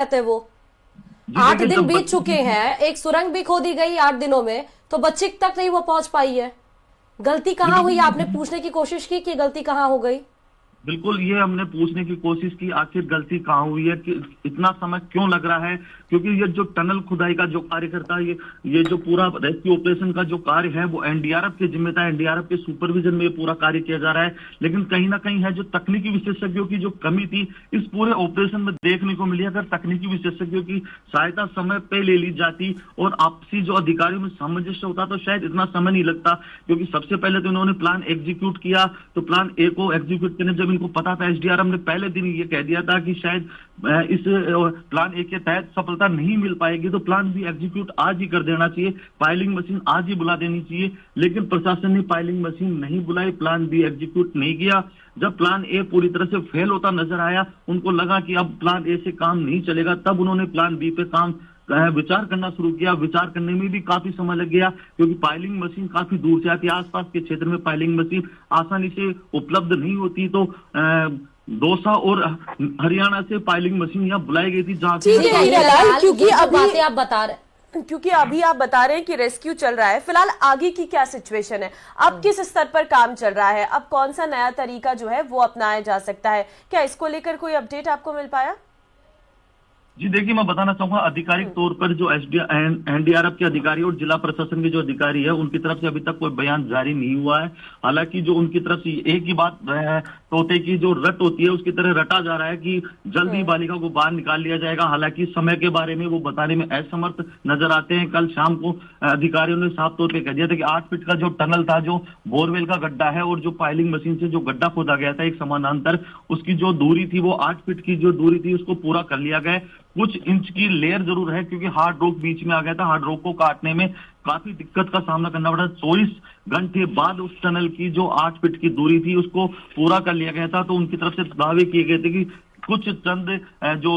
कहते वो 8 दिन बीत चुके हैं, एक सुरंग भी खोदी गई 8 दिनों में, तो बच्ची तक नहीं वो पहुंच पाई है। गलती कहाँ हुई? आपने पूछने की कोशिश की कि गलती कहाँ हो गई? बिल्कुल, ये हमने पूछने की कोशिश की आखिर गलती कहाँ हुई है, कि इतना समय क्यों लग रहा है। क्योंकि ये जो टनल खुदाई का जो कार्य करता है, ये जो पूरा रेस्क्यू ऑपरेशन का जो कार्य है वो एनडीआरएफ के जिम्मे था, एनडीआरएफ के सुपरविजन में ये पूरा कार्य किया जा रहा है। लेकिन कहीं ना कहीं है जो तकनीकी विशेषज्ञों की जो कमी थी इस पूरे ऑपरेशन में देखने को मिली। अगर तकनीकी विशेषज्ञों की सहायता समय पे ले ली जाती और आपसी जो अधिकारियों में सामंजस्य होता तो शायद इतना समय नहीं लगता। क्योंकि सबसे पहले तो इन्होंने प्लान एग्जीक्यूट किया, तो प्लान ए को एग्जीक्यूट करने जब इनको पता था, एसडीआरएफ ने पहले दिन ये कह दिया था कि शायद इस प्लान ए के तहत सफलता नहीं मिल पाएगी, तो प्लान बी एग्जीक्यूट आज ही कर देना चाहिए, पाइलिंग मशीन आज ही बुला देनी चाहिए। लेकिन प्रशासन ने पाइलिंग मशीन नहीं बुलाई, प्लान बी एग्जीक्यूट नहीं किया। जब प्लान ए पूरी तरह से फेल होता नजर आया, उनको लगा कि अब प्लान ए से काम नहीं चलेगा, तब उन्होंने प्लान बी पे काम विचार करना शुरू किया। विचार करने में भी काफी समय लग गया, क्योंकि पाइलिंग मशीन काफी दूर से आती है। आसपास के क्षेत्र में पाइलिंग मशीन आसानी से उपलब्ध नहीं होती, तो दौसा और हरियाणा से पाइलिंग मशीन यहाँ बुलाई गई थी, जहाँ क्योंकि अभी आप बता रहे आप बता रहे हैं कि रेस्क्यू चल रहा है, फिलहाल आगे की क्या सिचुएशन है? अब किस स्तर पर काम चल रहा है? अब कौन सा नया तरीका जो है वो अपनाया जा सकता है? क्या इसको लेकर कोई अपडेट आपको मिल पाया? जी देखिए, मैं बताना चाहूंगा आधिकारिक तौर पर जो एनडीआरएफ के अधिकारी और जिला प्रशासन के जो अधिकारी है उनकी तरफ से अभी तक कोई बयान जारी नहीं हुआ है। हालांकि जो उनकी तरफ से एक ही बात तोते की जो रट होती है उसकी तरह रटा जा रहा है कि जल्दी बालिका को बाहर निकाल लिया जाएगा। हालांकि समय के बारे में वो बताने में असमर्थ नजर आते हैं। कल शाम को अधिकारियों ने साफ तौर पर कह दिया था कि 8 फीट का जो टनल था, जो बोरवेल का गड्ढा है और जो पाइलिंग मशीन से जो गड्ढा खोदा गया था एक समानांतर, उसकी जो दूरी थी वो 8 फीट की जो दूरी थी उसको पूरा कर लिया गया। कुछ इंच की लेयर जरूर है, क्योंकि हार्ड रॉक बीच में आ गया था। हार्ड रॉक को काटने में काफी दिक्कत का सामना करना पड़ा। 24 घंटे बाद उस टनल की जो 8 फीट की दूरी थी उसको पूरा कर लिया गया था। तो उनकी तरफ से दावे किए गए थे कि कुछ चंद जो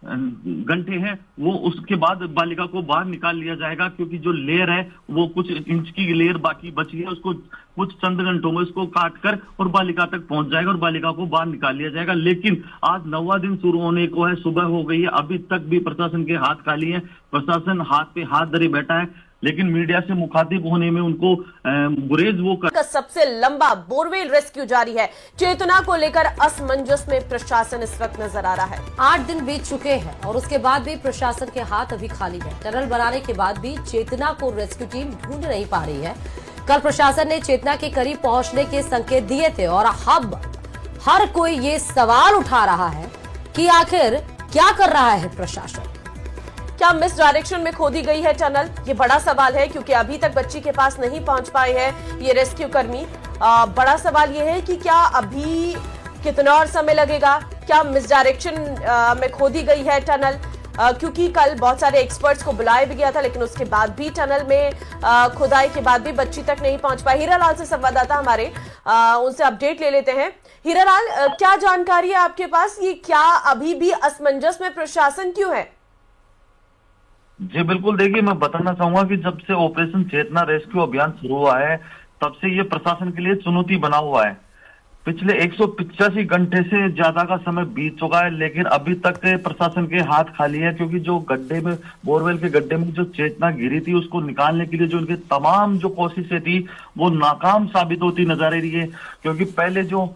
घंटे हैं वो उसके बाद बालिका को बाहर निकाल लिया जाएगा, क्योंकि जो लेयर है वो कुछ इंच की लेयर बाकी बची है, उसको कुछ चंद घंटों में उसको काट कर और बालिका तक पहुंच जाएगा और बालिका को बाहर निकाल लिया जाएगा। लेकिन आज 9वां दिन शुरू होने को है, सुबह हो गई है, अभी तक भी प्रशासन के हाथ खाली है। प्रशासन हाथ पे हाथ धरे बैठा है, लेकिन मीडिया से मुखातिब होने में उनको गुरेज वो कर। सबसे लंबा बोरवेल रेस्क्यू जारी है। चेतना को लेकर असमंजस में प्रशासन इस वक्त नजर आ रहा है। 8 दिन बीत चुके हैं और उसके बाद भी प्रशासन के हाथ अभी खाली है। टनल बनाने के बाद भी चेतना को रेस्क्यू टीम ढूंढ नहीं पा रही है। कल प्रशासन ने चेतना के करीब पहुंचने के संकेत दिए थे और अब हर कोई ये सवाल उठा रहा है कि आखिर क्या कर रहा है प्रशासन। क्या मिस डायरेक्शन में खोदी गई है टनल? ये बड़ा सवाल है, क्योंकि अभी तक बच्ची के पास नहीं पहुंच पाए हैं ये रेस्क्यू कर्मी। बड़ा सवाल ये है कि क्या अभी कितना और समय लगेगा? क्या मिस डायरेक्शन में खोदी गई है टनल? क्योंकि कल बहुत सारे एक्सपर्ट्स को बुलाया भी गया था, लेकिन उसके बाद भी टनल में खुदाई के बाद भी बच्ची तक नहीं पहुंच पाई। हीरालाल से संवाददाता हमारे, उनसे अपडेट ले लेते हैं। हीरालाल, क्या जानकारी है आपके पास? ये क्या अभी भी असमंजस में प्रशासन क्यों है? जी बिल्कुल, देखिए मैं बताना चाहूंगा कि जब से ऑपरेशन चेतना रेस्क्यू अभियान शुरू हुआ है तब से ये प्रशासन के लिए चुनौती बना हुआ है। पिछले 185 घंटे से ज्यादा का समय बीत चुका है, लेकिन अभी तक प्रशासन के हाथ खाली है। क्योंकि जो गड्ढे में, बोरवेल के गड्ढे में जो चेतना गिरी थी उसको निकालने के लिए जो उनके तमाम जो कोशिशें थी वो नाकाम साबित होती नजर आ रही है। क्योंकि पहले जो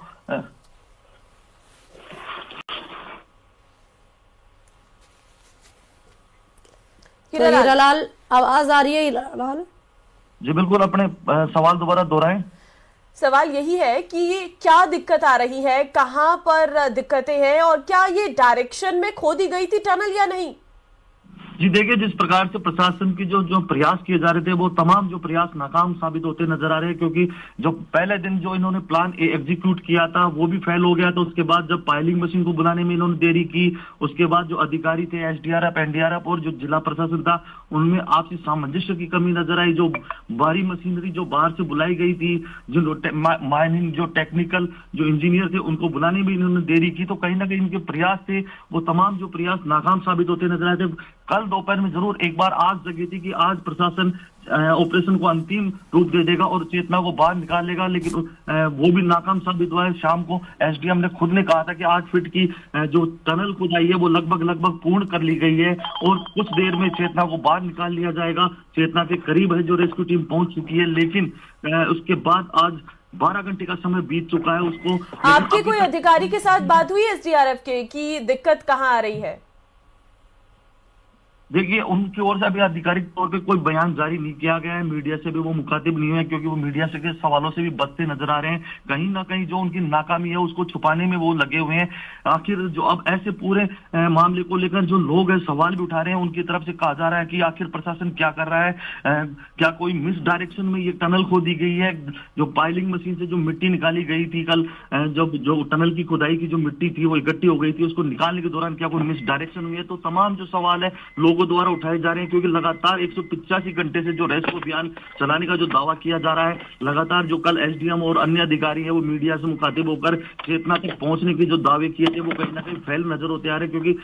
हीरालाल, आवाज आ रही है हीरालाल? जी बिल्कुल, अपने सवाल दोबारा दोहराएं। सवाल यही है कि क्या दिक्कत आ रही है, कहां पर दिक्कतें हैं, और क्या ये डायरेक्शन में खोदी गई थी टनल या नहीं? जी देखिए, जिस प्रकार से प्रशासन की जो प्रयास किए जा रहे थे वो तमाम जो प्रयास नाकाम साबित होते नजर आ रहे हैं। क्योंकि जो पहले दिन जो इन्होंने प्लान ए एग्जीक्यूट किया था वो भी फेल हो गया था। उसके बाद जब पाइलिंग मशीन को बुलाने में इन्होंने देरी की, उसके बाद जो अधिकारी थे एसडीआरएफ, एनडीआरएफ और जो जिला प्रशासन था उनमें आपसी सामंजस्य की कमी नजर आई। जो भारी मशीनरी जो बाहर से बुलाई गई थी, जो माइनिंग जो टेक्निकल जो इंजीनियर थे उनको बुलाने में इन्होंने देरी की, तो कहीं ना कहीं इनके प्रयास थे वो तमाम जो प्रयास नाकाम साबित होते नजर आए थे। कल दोपहर में जरूर एक बार आग जगी थी कि आज प्रशासन ऑपरेशन को अंतिम रूप दे देगा और चेतना को बाहर निकालेगा, लेकिन वो भी नाकाम साबित हुआ है। शाम को एसडीएम ने खुद ने कहा था कि 8 फीट की जो टनल खुदाई है वो लगभग पूर्ण कर ली गई है और कुछ देर में चेतना को बाहर निकाल लिया जाएगा। चेतना के करीब है जो रेस्क्यू टीम पहुंच चुकी है, लेकिन उसके बाद आज 12 घंटे का समय बीत चुका है। उसको आपके कोई अधिकारी के साथ बात हुई एसडीआरएफ के कि दिक्कत कहाँ आ रही है? देखिए, उनकी ओर से अभी आधिकारिक तौर पे कोई बयान जारी नहीं किया गया है। मीडिया से भी वो मुखातिब नहीं है क्योंकि वो मीडिया से के सवालों से भी बचते नजर आ रहे हैं। कहीं ना कहीं जो उनकी नाकामी है उसको छुपाने में वो लगे हुए हैं। आखिर जो अब ऐसे पूरे मामले को लेकर जो लोग हैं सवाल भी उठा रहे हैं, उनकी तरफ से कहा जा रहा है कि आखिर प्रशासन क्या कर रहा है, क्या कोई मिस डायरेक्शन में ये टनल खोदी गई है। जो पाइलिंग मशीन से जो मिट्टी निकाली गई थी कल, जब जो टनल की खुदाई की जो मिट्टी थी वो इकट्ठी हो गई थी, उसको निकालने के दौरान क्या कोई मिस डायरेक्शन हुई है। तो तमाम जो सवाल है लोगों द्वारा उठाए जा रहे हैं, क्योंकि लगातार 185 घंटे से जो रेस्क्यू अभियान चलाने का जो दावा किया जा रहा है, लगातार जो कल एसडीएम और अन्य अधिकारी हैं वो मीडिया से मुखातिब होकर चेतना तक पहुंचने के जो दावे किए थे वो कहीं ना कहीं फैल नजर होते आ रहे हैं, क्योंकि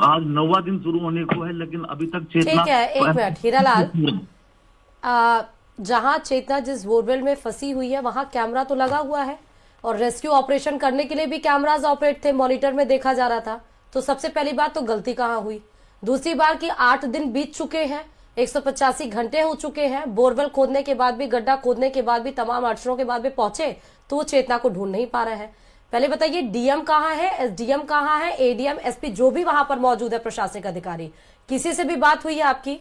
आज 9वां दिन शुरू होने को है लेकिन अभी तक चेतना। ठीक है, एक मिनट हीरालाल, जहां चेतना जिस बोरवेल में फंसी हुई है वहां कैमरा तो लगा हुआ है और रेस्क्यू ऑपरेशन करने के लिए भी कैमराज ऑपरेट थे, मॉनिटर में देखा जा रहा था। तो सबसे पहली बात तो गलती कहाँ हुई? दूसरी बार कि 8 दिन बीत चुके हैं, 185 घंटे हो चुके हैं, बोरवेल खोदने के बाद भी, गड्ढा खोदने के बाद भी, तमाम अड़चनों के बाद भी पहुंचे तो वो चेतना को ढूंढ नहीं पा रहे हैं। पहले बताइए, डीएम कहाँ है, एसडीएम कहाँ है, एडीएम, एसपी जो भी वहां पर मौजूद है प्रशासनिक अधिकारी, किसी से भी बात हुई है आपकी?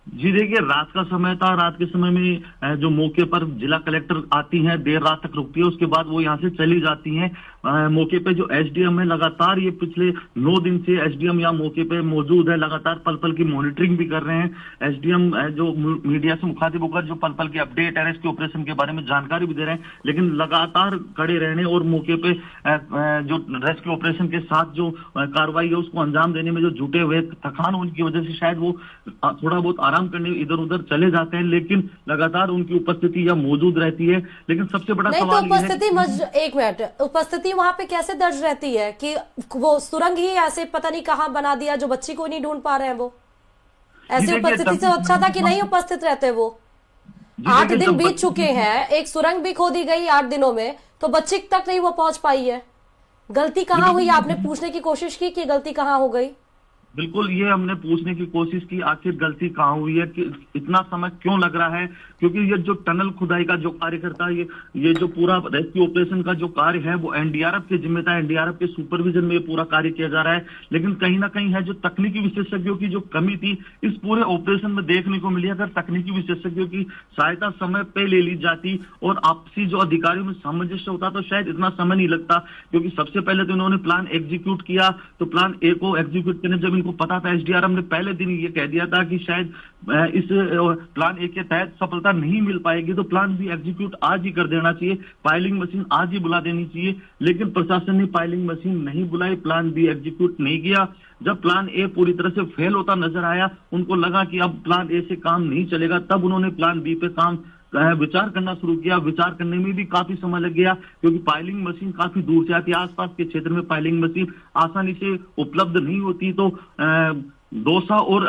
जी देखिए, रात का समय था। रात के समय में जो मौके पर जिला कलेक्टर आती हैं, देर रात तक रुकती है, उसके बाद वो यहाँ से चली जाती हैं। मौके पे जो एसडीएम है लगातार ये पिछले 9 दिन से एसडीएम यहाँ मौके पे मौजूद है, लगातार पल पल की मॉनिटरिंग भी कर रहे हैं। एसडीएम जो मीडिया से मुखातिब होकर जो पल पल की अपडेट है रेस्क्यू ऑपरेशन के बारे में जानकारी भी दे रहे हैं, लेकिन लगातार खड़े रहने और मौके पे जो रेस्क्यू ऑपरेशन के साथ जो कार्रवाई है उसको अंजाम देने में जो जुटे हुए, थकान उनकी वजह से शायद वो थोड़ा बहुत आराम करने इधर उधर चले जाते हैं, लेकिन लगातार उनकी उपस्थिति यहाँ मौजूद रहती है। लेकिन सबसे बड़ा सवाल एक मिनट, उपस्थिति वहां पे कैसे दर्ज रहती है कि वो सुरंग ही ऐसे पता नहीं कहाँ बना दिया जो बच्ची को नहीं ढूंढ पा रहे हैं? वो ऐसी उपस्थिति से अच्छा था कि नहीं उपस्थित रहते वो? 8 दिन बीत चुके हैं, एक सुरंग भी खोदी गई 8 दिनों में, तो बच्ची तक नहीं वो पहुंच पाई है। गलती कहाँ हुई? आपने पूछने की कोशिश की कि गलती कहाँ हो गई? बिल्कुल, ये हमने पूछने की कोशिश की आखिर गलती कहाँ हुई है, कि इतना समय क्यों लग रहा है। क्योंकि ये जो टनल खुदाई का जो कार्य करता है, ये जो पूरा रेस्क्यू ऑपरेशन का जो कार्य है वो एनडीआरएफ की जिम्मेदारी, एनडीआरएफ के सुपरविजन में ये पूरा कार्य किया जा रहा है। लेकिन कहीं ना कहीं है जो तकनीकी विशेषज्ञों की जो कमी थी इस पूरे ऑपरेशन में देखने को मिली। अगर तकनीकी विशेषज्ञों की सहायता समय पे ले ली जाती और आपसी जो अधिकारियों में सामंजस्य होता तो शायद इतना समय नहीं लगता। क्योंकि सबसे पहले तो इन्होंने प्लान एग्जीक्यूट किया, तो प्लान ए को एग्जीक्यूट करने जब इनको पता था, एसडीआरएफ ने पहले दिन ये कह दिया था कि शायद इस प्लान ए के तहत सफलता नहीं मिल पाएगी, तो प्लान बी एग्जीक्यूट आज ही कर देना चाहिए, पाइलिंग मशीन आज ही बुला देनी चाहिए। लेकिन प्रशासन ने पाइलिंग मशीन नहीं बुलाई, प्लान बी एग्जीक्यूट नहीं किया। जब प्लान ए पूरी तरह से फेल होता नजर आया, उनको लगा कि अब प्लान ए से काम नहीं चलेगा, तब उन्होंने प्लान बी पे काम विचार करना शुरू किया। विचार करने में भी काफी समय लग गया क्योंकि पाइलिंग मशीन काफी दूर से आती है, आसपास के क्षेत्र में पाइलिंग मशीन आसानी से उपलब्ध नहीं होती। तो दौसा और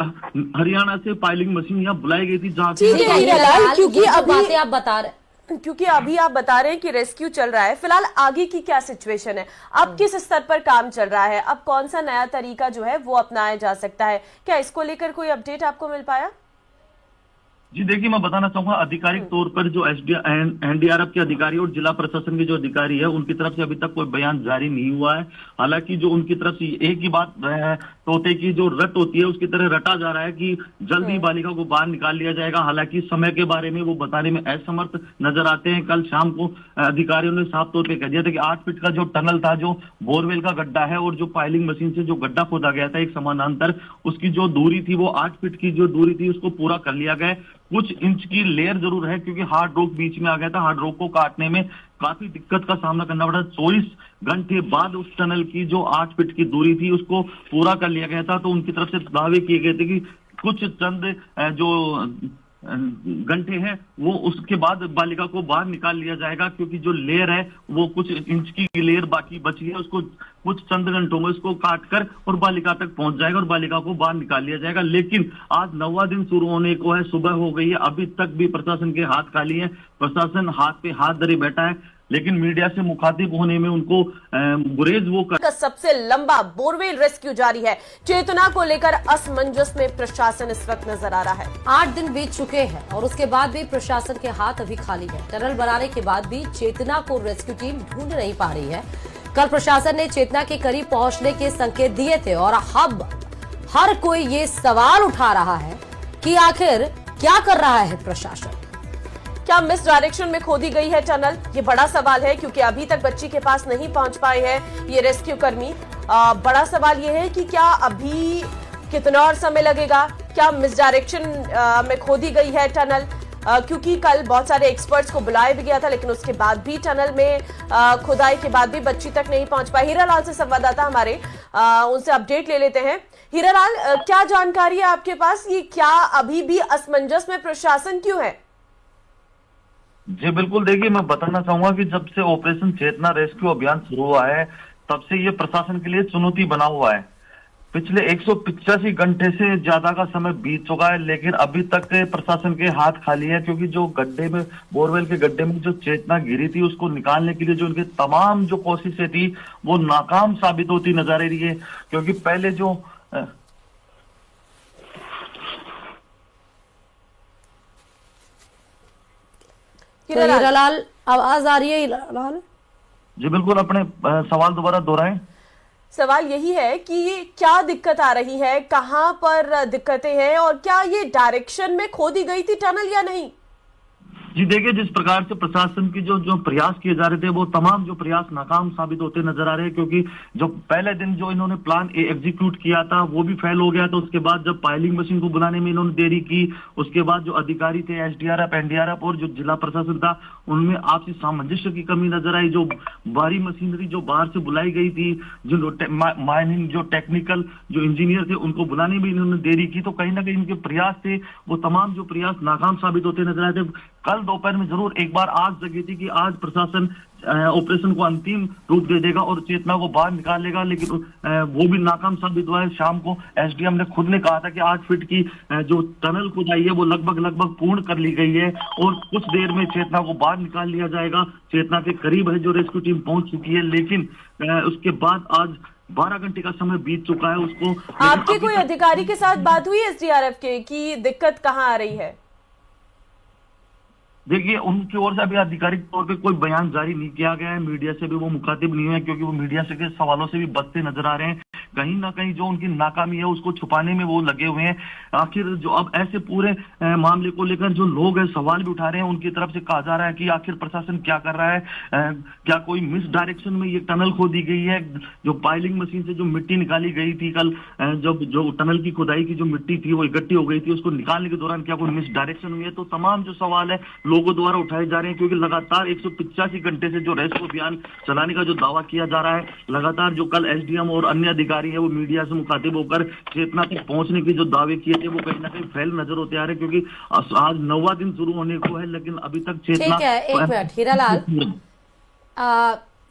हरियाणा से पाइलिंग मशीन यहाँ बुलाई गई थी, जहाँ क्योंकि अभी आप बता रहे हैं कि रेस्क्यू चल रहा है, फिलहाल आगे की क्या सिचुएशन है? अब किस स्तर पर काम चल रहा है? अब कौन सा नया तरीका जो है वो अपनाया जा सकता है? क्या इसको लेकर कोई अपडेट आपको मिल पाया? जी देखिए, मैं बताना चाहूंगा आधिकारिक तौर पर जो एनडीआरएफ के अधिकारी और जिला प्रशासन के जो अधिकारी है उनकी तरफ से अभी तक कोई बयान जारी नहीं हुआ है। हालांकि जो उनकी तरफ से एक ही बात तोते की जो रट होती है उसकी तरह रटा जा रहा है कि जल्द ही बालिका को बाहर निकाल लिया जाएगा। हालांकि समय के बारे में वो बताने में असमर्थ नजर आते हैं। कल शाम को अधिकारियों ने साफ तौर पर कह दिया था कि 8 फीट का जो टनल था, जो बोरवेल का गड्ढा है और जो पाइलिंग मशीन से जो गड्ढा खोदा गया था एक समानांतर, उसकी जो दूरी थी वो 8 फीट की जो दूरी थी उसको पूरा कर लिया गया। कुछ इंच की लेयर जरूर है क्योंकि हार्ड रॉक बीच में आ गया था, हार्ड रॉक को काटने में काफी दिक्कत का सामना करना पड़ा। 24 घंटे बाद उस टनल की जो 8 फीट की दूरी थी उसको पूरा कर लिया गया था। तो उनकी तरफ से दावे किए गए थे कि कुछ चंद जो घंटे हैं वो उसके बाद बालिका को बाहर निकाल लिया जाएगा, क्योंकि जो लेयर है वो कुछ इंच की लेयर बाकी बची है, उसको कुछ चंद घंटों में उसको काट कर और बालिका तक पहुंच जाएगा और बालिका को बाहर निकाल लिया जाएगा। लेकिन आज 9वां दिन शुरू होने को है, सुबह हो गई है, अभी तक भी प्रशासन के हाथ खाली है। प्रशासन हाथ पे हाथ धरे बैठा है, लेकिन मीडिया से मुखातिब होने में उनको गुरेज वो का सबसे लंबा बोरवेल रेस्क्यू जारी है। चेतना को लेकर असमंजस में प्रशासन इस वक्त नजर आ रहा है। 8 दिन बीत चुके हैं और उसके बाद भी प्रशासन के हाथ अभी खाली है। टनल बनाने के बाद भी चेतना को रेस्क्यू टीम ढूंढ नहीं पा रही है। कल प्रशासन ने चेतना के करीब पहुंचने के संकेत दिए थे और अब हर कोई ये सवाल उठा रहा है कि आखिर क्या कर रहा है प्रशासन। क्या मिस डायरेक्शन में खोदी गई है टनल? ये बड़ा सवाल है, क्योंकि अभी तक बच्ची के पास नहीं पहुंच पाए हैं ये रेस्क्यू कर्मी। बड़ा सवाल ये है कि क्या अभी कितना और समय लगेगा? क्या मिस डायरेक्शन में खोदी गई है टनल? क्योंकि कल बहुत सारे एक्सपर्ट्स को बुलाया भी गया था, लेकिन उसके बाद भी टनल में खुदाई के बाद भी बच्ची तक नहीं पहुंच पाई। हीरालाल से संवाददाता हमारे उनसे अपडेट ले लेते हैं। हीरालाल, क्या जानकारी है आपके पास? ये क्या अभी भी असमंजस में प्रशासन क्यों है? जी बिल्कुल, देखिए मैं बताना चाहूंगा कि जब से ऑपरेशन चेतना रेस्क्यू अभियान शुरू हुआ है तब से ये प्रशासन के लिए चुनौती बना हुआ है। पिछले 185 घंटे से ज्यादा का समय बीत चुका है, लेकिन अभी तक प्रशासन के हाथ खाली है, क्योंकि जो गड्ढे में, बोरवेल के गड्ढे में जो चेतना गिरी थी उसको निकालने के लिए जो उनके तमाम जो कोशिशें थी वो नाकाम साबित होती नजर आ रही है। क्योंकि पहले जो हीरालाल, आवाज आ रही है हीरालाल? जी बिल्कुल, अपने सवाल दोबारा दोहराएं। सवाल यही है कि ये क्या दिक्कत आ रही है, कहां पर दिक्कतें हैं और क्या ये डायरेक्शन में खोदी गई थी टनल या नहीं? जी देखिए, जिस प्रकार से प्रशासन की जो प्रयास किए जा रहे थे वो तमाम जो प्रयास नाकाम साबित होते नजर आ रहे हैं। क्योंकि जो पहले दिन जो इन्होंने प्लान ए एग्जीक्यूट किया था वो भी फेल हो गया था। उसके बाद जब पाइलिंग मशीन को बुलाने में इन्होंने देरी की, उसके बाद जो अधिकारी थे एसडीआरएफ, एनडीआरएफ और जो जिला प्रशासन था उनमें आपसी सामंजस्य की कमी नजर आई। जो भारी मशीनरी जो बाहर से बुलाई गई थी, जो माइनिंग जो टेक्निकल जो इंजीनियर थे उनको बुलाने में इन्होंने देरी की, तो कहीं ना कहीं इनके प्रयास थे वो तमाम जो प्रयास नाकाम साबित होते नजर आए थे। कल दोपहर में जरूर एक बार आस जगी थी कि आज प्रशासन ऑपरेशन को अंतिम रूप दे देगा और चेतना को बाहर निकालेगा, लेकिन वो भी नाकाम साबित हुआ है। शाम को एसडीएम ने खुद ने कहा था कि 8 फीट की जो टनल खुदाई है वो लगभग पूर्ण कर ली गई है और कुछ देर में चेतना को बाहर निकाल लिया जाएगा। चेतना के करीब है जो रेस्क्यू टीम पहुंच चुकी है, लेकिन उसके बाद आज 12 घंटे का समय बीत चुका है उसको। आपके कोई अधिकारी के साथ बात हुई एसडीआरएफ के कि दिक्कत कहाँ आ रही है? देखिए, उनकी ओर से अभी आधिकारिक तौर पे कोई बयान जारी नहीं किया गया है। मीडिया से भी वो मुखातिब नहीं है, क्योंकि वो मीडिया से के सवालों से भी बचते नजर आ रहे हैं। कहीं ना कहीं जो उनकी नाकामी है उसको छुपाने में वो लगे हुए हैं। आखिर जो अब ऐसे पूरे मामले को लेकर जो लोग हैं सवाल भी उठा रहे हैं, उनकी तरफ से कहा जा रहा है कि आखिर प्रशासन क्या कर रहा है, क्या कोई मिस डायरेक्शन में ये टनल खोदी गई है? जो पाइलिंग मशीन से जो मिट्टी निकाली गई थी कल, जब जो टनल की खुदाई की जो मिट्टी थी वो इकट्ठी हो गई थी, उसको निकालने के दौरान क्या कोई मिस डायरेक्शन हुई है? तो तमाम जो सवाल है लोगों द्वारा उठाए जा रहे हैं, क्योंकि लगातार 185 घंटे से जो रेस्क्यू अभियान चलाने का जो दावा किया जा रहा है, लगातार जो कल एसडीएम और अन्य अधिकारी है वो मीडिया से मुखातिब होकर चेतना तक पहुंचने के जो दावे किए थे वो कहीं ना कहीं फेल नजर होते आ रहे हैं। क्योंकि आज 9वां दिन शुरू होने को है, लेकिन अभी तक चेतना। ठीक है, एक मिनट हीरालाल,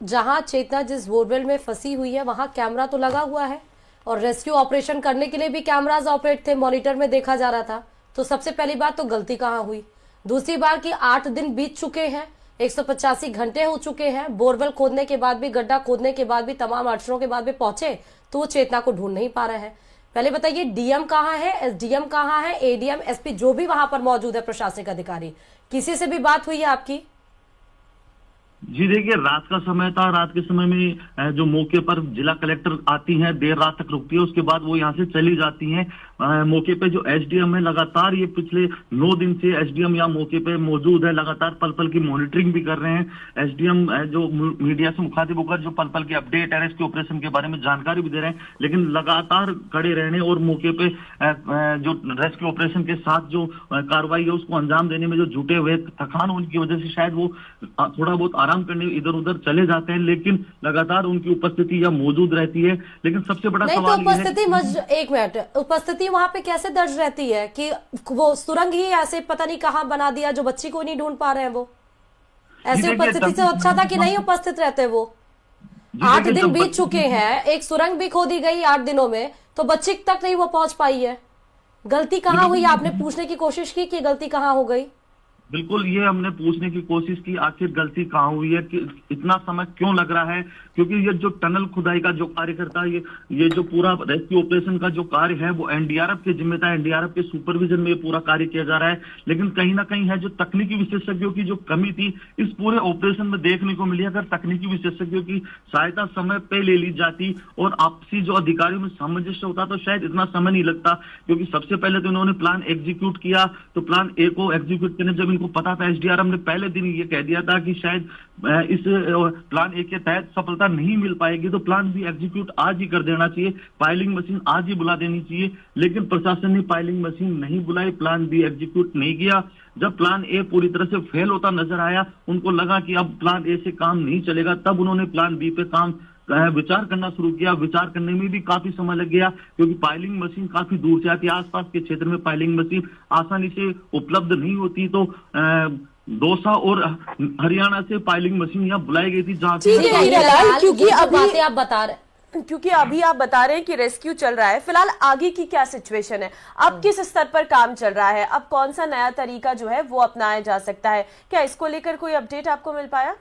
जहां चेतना जिस बोरवेल में फंसी हुई है वहां कैमरा तो लगा हुआ है और रेस्क्यू ऑपरेशन करने के लिए भी कैमराज ऑपरेट थे, मॉनिटर में देखा जा रहा था। तो सबसे पहली बात तो गलती कहाँ हुई? दूसरी बार कि 8 दिन बीत चुके हैं, 185 घंटे हो चुके हैं, बोरवेल खोदने के बाद भी, गड्ढा खोदने के बाद भी, तमाम अड़चनों के बाद भी पहुंचे तो वो चेतना को ढूंढ नहीं पा रहे हैं। पहले बताइए, डीएम कहाँ है, एसडीएम कहाँ है, एडीएम, एसपी जो भी वहां पर मौजूद है प्रशासनिक अधिकारी, किसी से भी बात हुई है आपकी? जी देखिए, रात का समय था। रात के समय में जो मौके पर जिला कलेक्टर आती हैं, देर रात तक रुकती है, उसके बाद वो यहाँ से चली जाती हैं। मौके पे जो एसडीएम है लगातार ये पिछले 9 दिन से एसडीएम यहाँ मौके पे मौजूद है, लगातार पल पल की मॉनिटरिंग भी कर रहे हैं। एसडीएम जो मीडिया से मुखातिब होकर जो पल पल की अपडेट है रेस्क्यू ऑपरेशन के बारे में जानकारी भी दे रहे हैं, लेकिन लगातार खड़े रहने और मौके पे जो रेस्क्यू ऑपरेशन के साथ जो कार्रवाई है उसको अंजाम देने में जो जुटे हुए, थकान उनकी वजह से शायद वो थोड़ा बहुत आराम आराम करने इधर उधर चले जाते हैं, लेकिन लगातार उनकी उपस्थिति यहाँ मौजूद रहती है। लेकिन सबसे बड़ा नहीं तो सवाल ये है उपस्थिति एक मिनट, उपस्थिति वहां पे कैसे दर्ज रहती है कि वो सुरंग ही ऐसे पता नहीं कहाँ बना दिया जो बच्ची को नहीं ढूंढ पा रहे हैं वो? ऐसी देखिए, उपस्थिति से अच्छा था कि नहीं उपस्थित रहते वो। 8 दिन बीत चुके हैं, एक सुरंग भी खोदी गई 8 दिनों में, तो बच्ची तक नहीं वो पहुंच पाई है। गलती कहाँ हुई? आपने पूछने की कोशिश की कि गलती कहाँ हो गई? बिल्कुल, ये हमने पूछने की कोशिश की आखिर गलती कहाँ हुई है, कि इतना समय क्यों लग रहा है। क्योंकि ये जो टनल खुदाई का जो कार्य करता है, ये जो पूरा रेस्क्यू ऑपरेशन का जो कार्य है वो एनडीआरएफ के जिम्मेदार है, एनडीआरएफ के सुपरविजन में ये पूरा कार्य किया जा रहा है। लेकिन कहीं ना कहीं है जो तकनीकी विशेषज्ञों की जो कमी थी इस पूरे ऑपरेशन में देखने को मिली। अगर तकनीकी विशेषज्ञों की सहायता समय पे ले ली जाती और आपसी जो अधिकारियों में सामंजस्य होता तो शायद इतना समय नहीं लगता। क्योंकि सबसे पहले तो इन्होंने प्लान एग्जीक्यूट किया, तो प्लान ए को एग्जीक्यूट करने जब इनको पता था, एसडीआरएफ ने पहले दिन ये कह दिया था कि शायद इस प्लान ए के तहत सफलता नहीं मिल पाएगी, तो प्लान बी एग्जीक्यूट आज ही कर देना चाहिए, पाइलिंग मशीन आज ही बुला देनी चाहिए। लेकिन प्रशासन ने पाइलिंग मशीन नहीं बुलाई, प्लान बी एग्जीक्यूट नहीं किया। जब प्लान ए पूरी तरह से फेल होता नजर आया, उनको लगा कि अब प्लान ए से काम नहीं चलेगा, तब उन्होंने प्लान बी पे काम विचार करना शुरू किया। विचार करने में भी काफी समय लग गया, क्योंकि पाइलिंग मशीन काफी दूर से आती है। आसपास के क्षेत्र में पाइलिंग मशीन आसानी से उपलब्ध नहीं होती, तो दौसा और हरियाणा से पाइलिंग मशीन यहाँ बुलाई गई थी, जहाँ क्योंकि अभी बातें आप बता रहे, क्योंकि अभी आप बता रहे हैं कि रेस्क्यू चल रहा है, फिलहाल आगे की क्या सिचुएशन है? अब किस स्तर पर काम चल रहा है? अब कौन सा नया तरीका जो है वो अपनाया जा सकता है? क्या इसको लेकर कोई अपडेट आपको मिल पाया?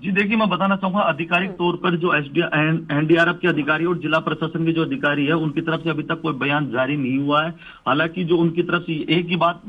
जी देखिए, मैं बताना चाहूंगा आधिकारिक तौर पर जो एनडीआरएफ के अधिकारी और जिला प्रशासन के जो अधिकारी है उनकी तरफ से अभी तक कोई बयान जारी नहीं हुआ है। हालांकि जो उनकी तरफ से एक ही बात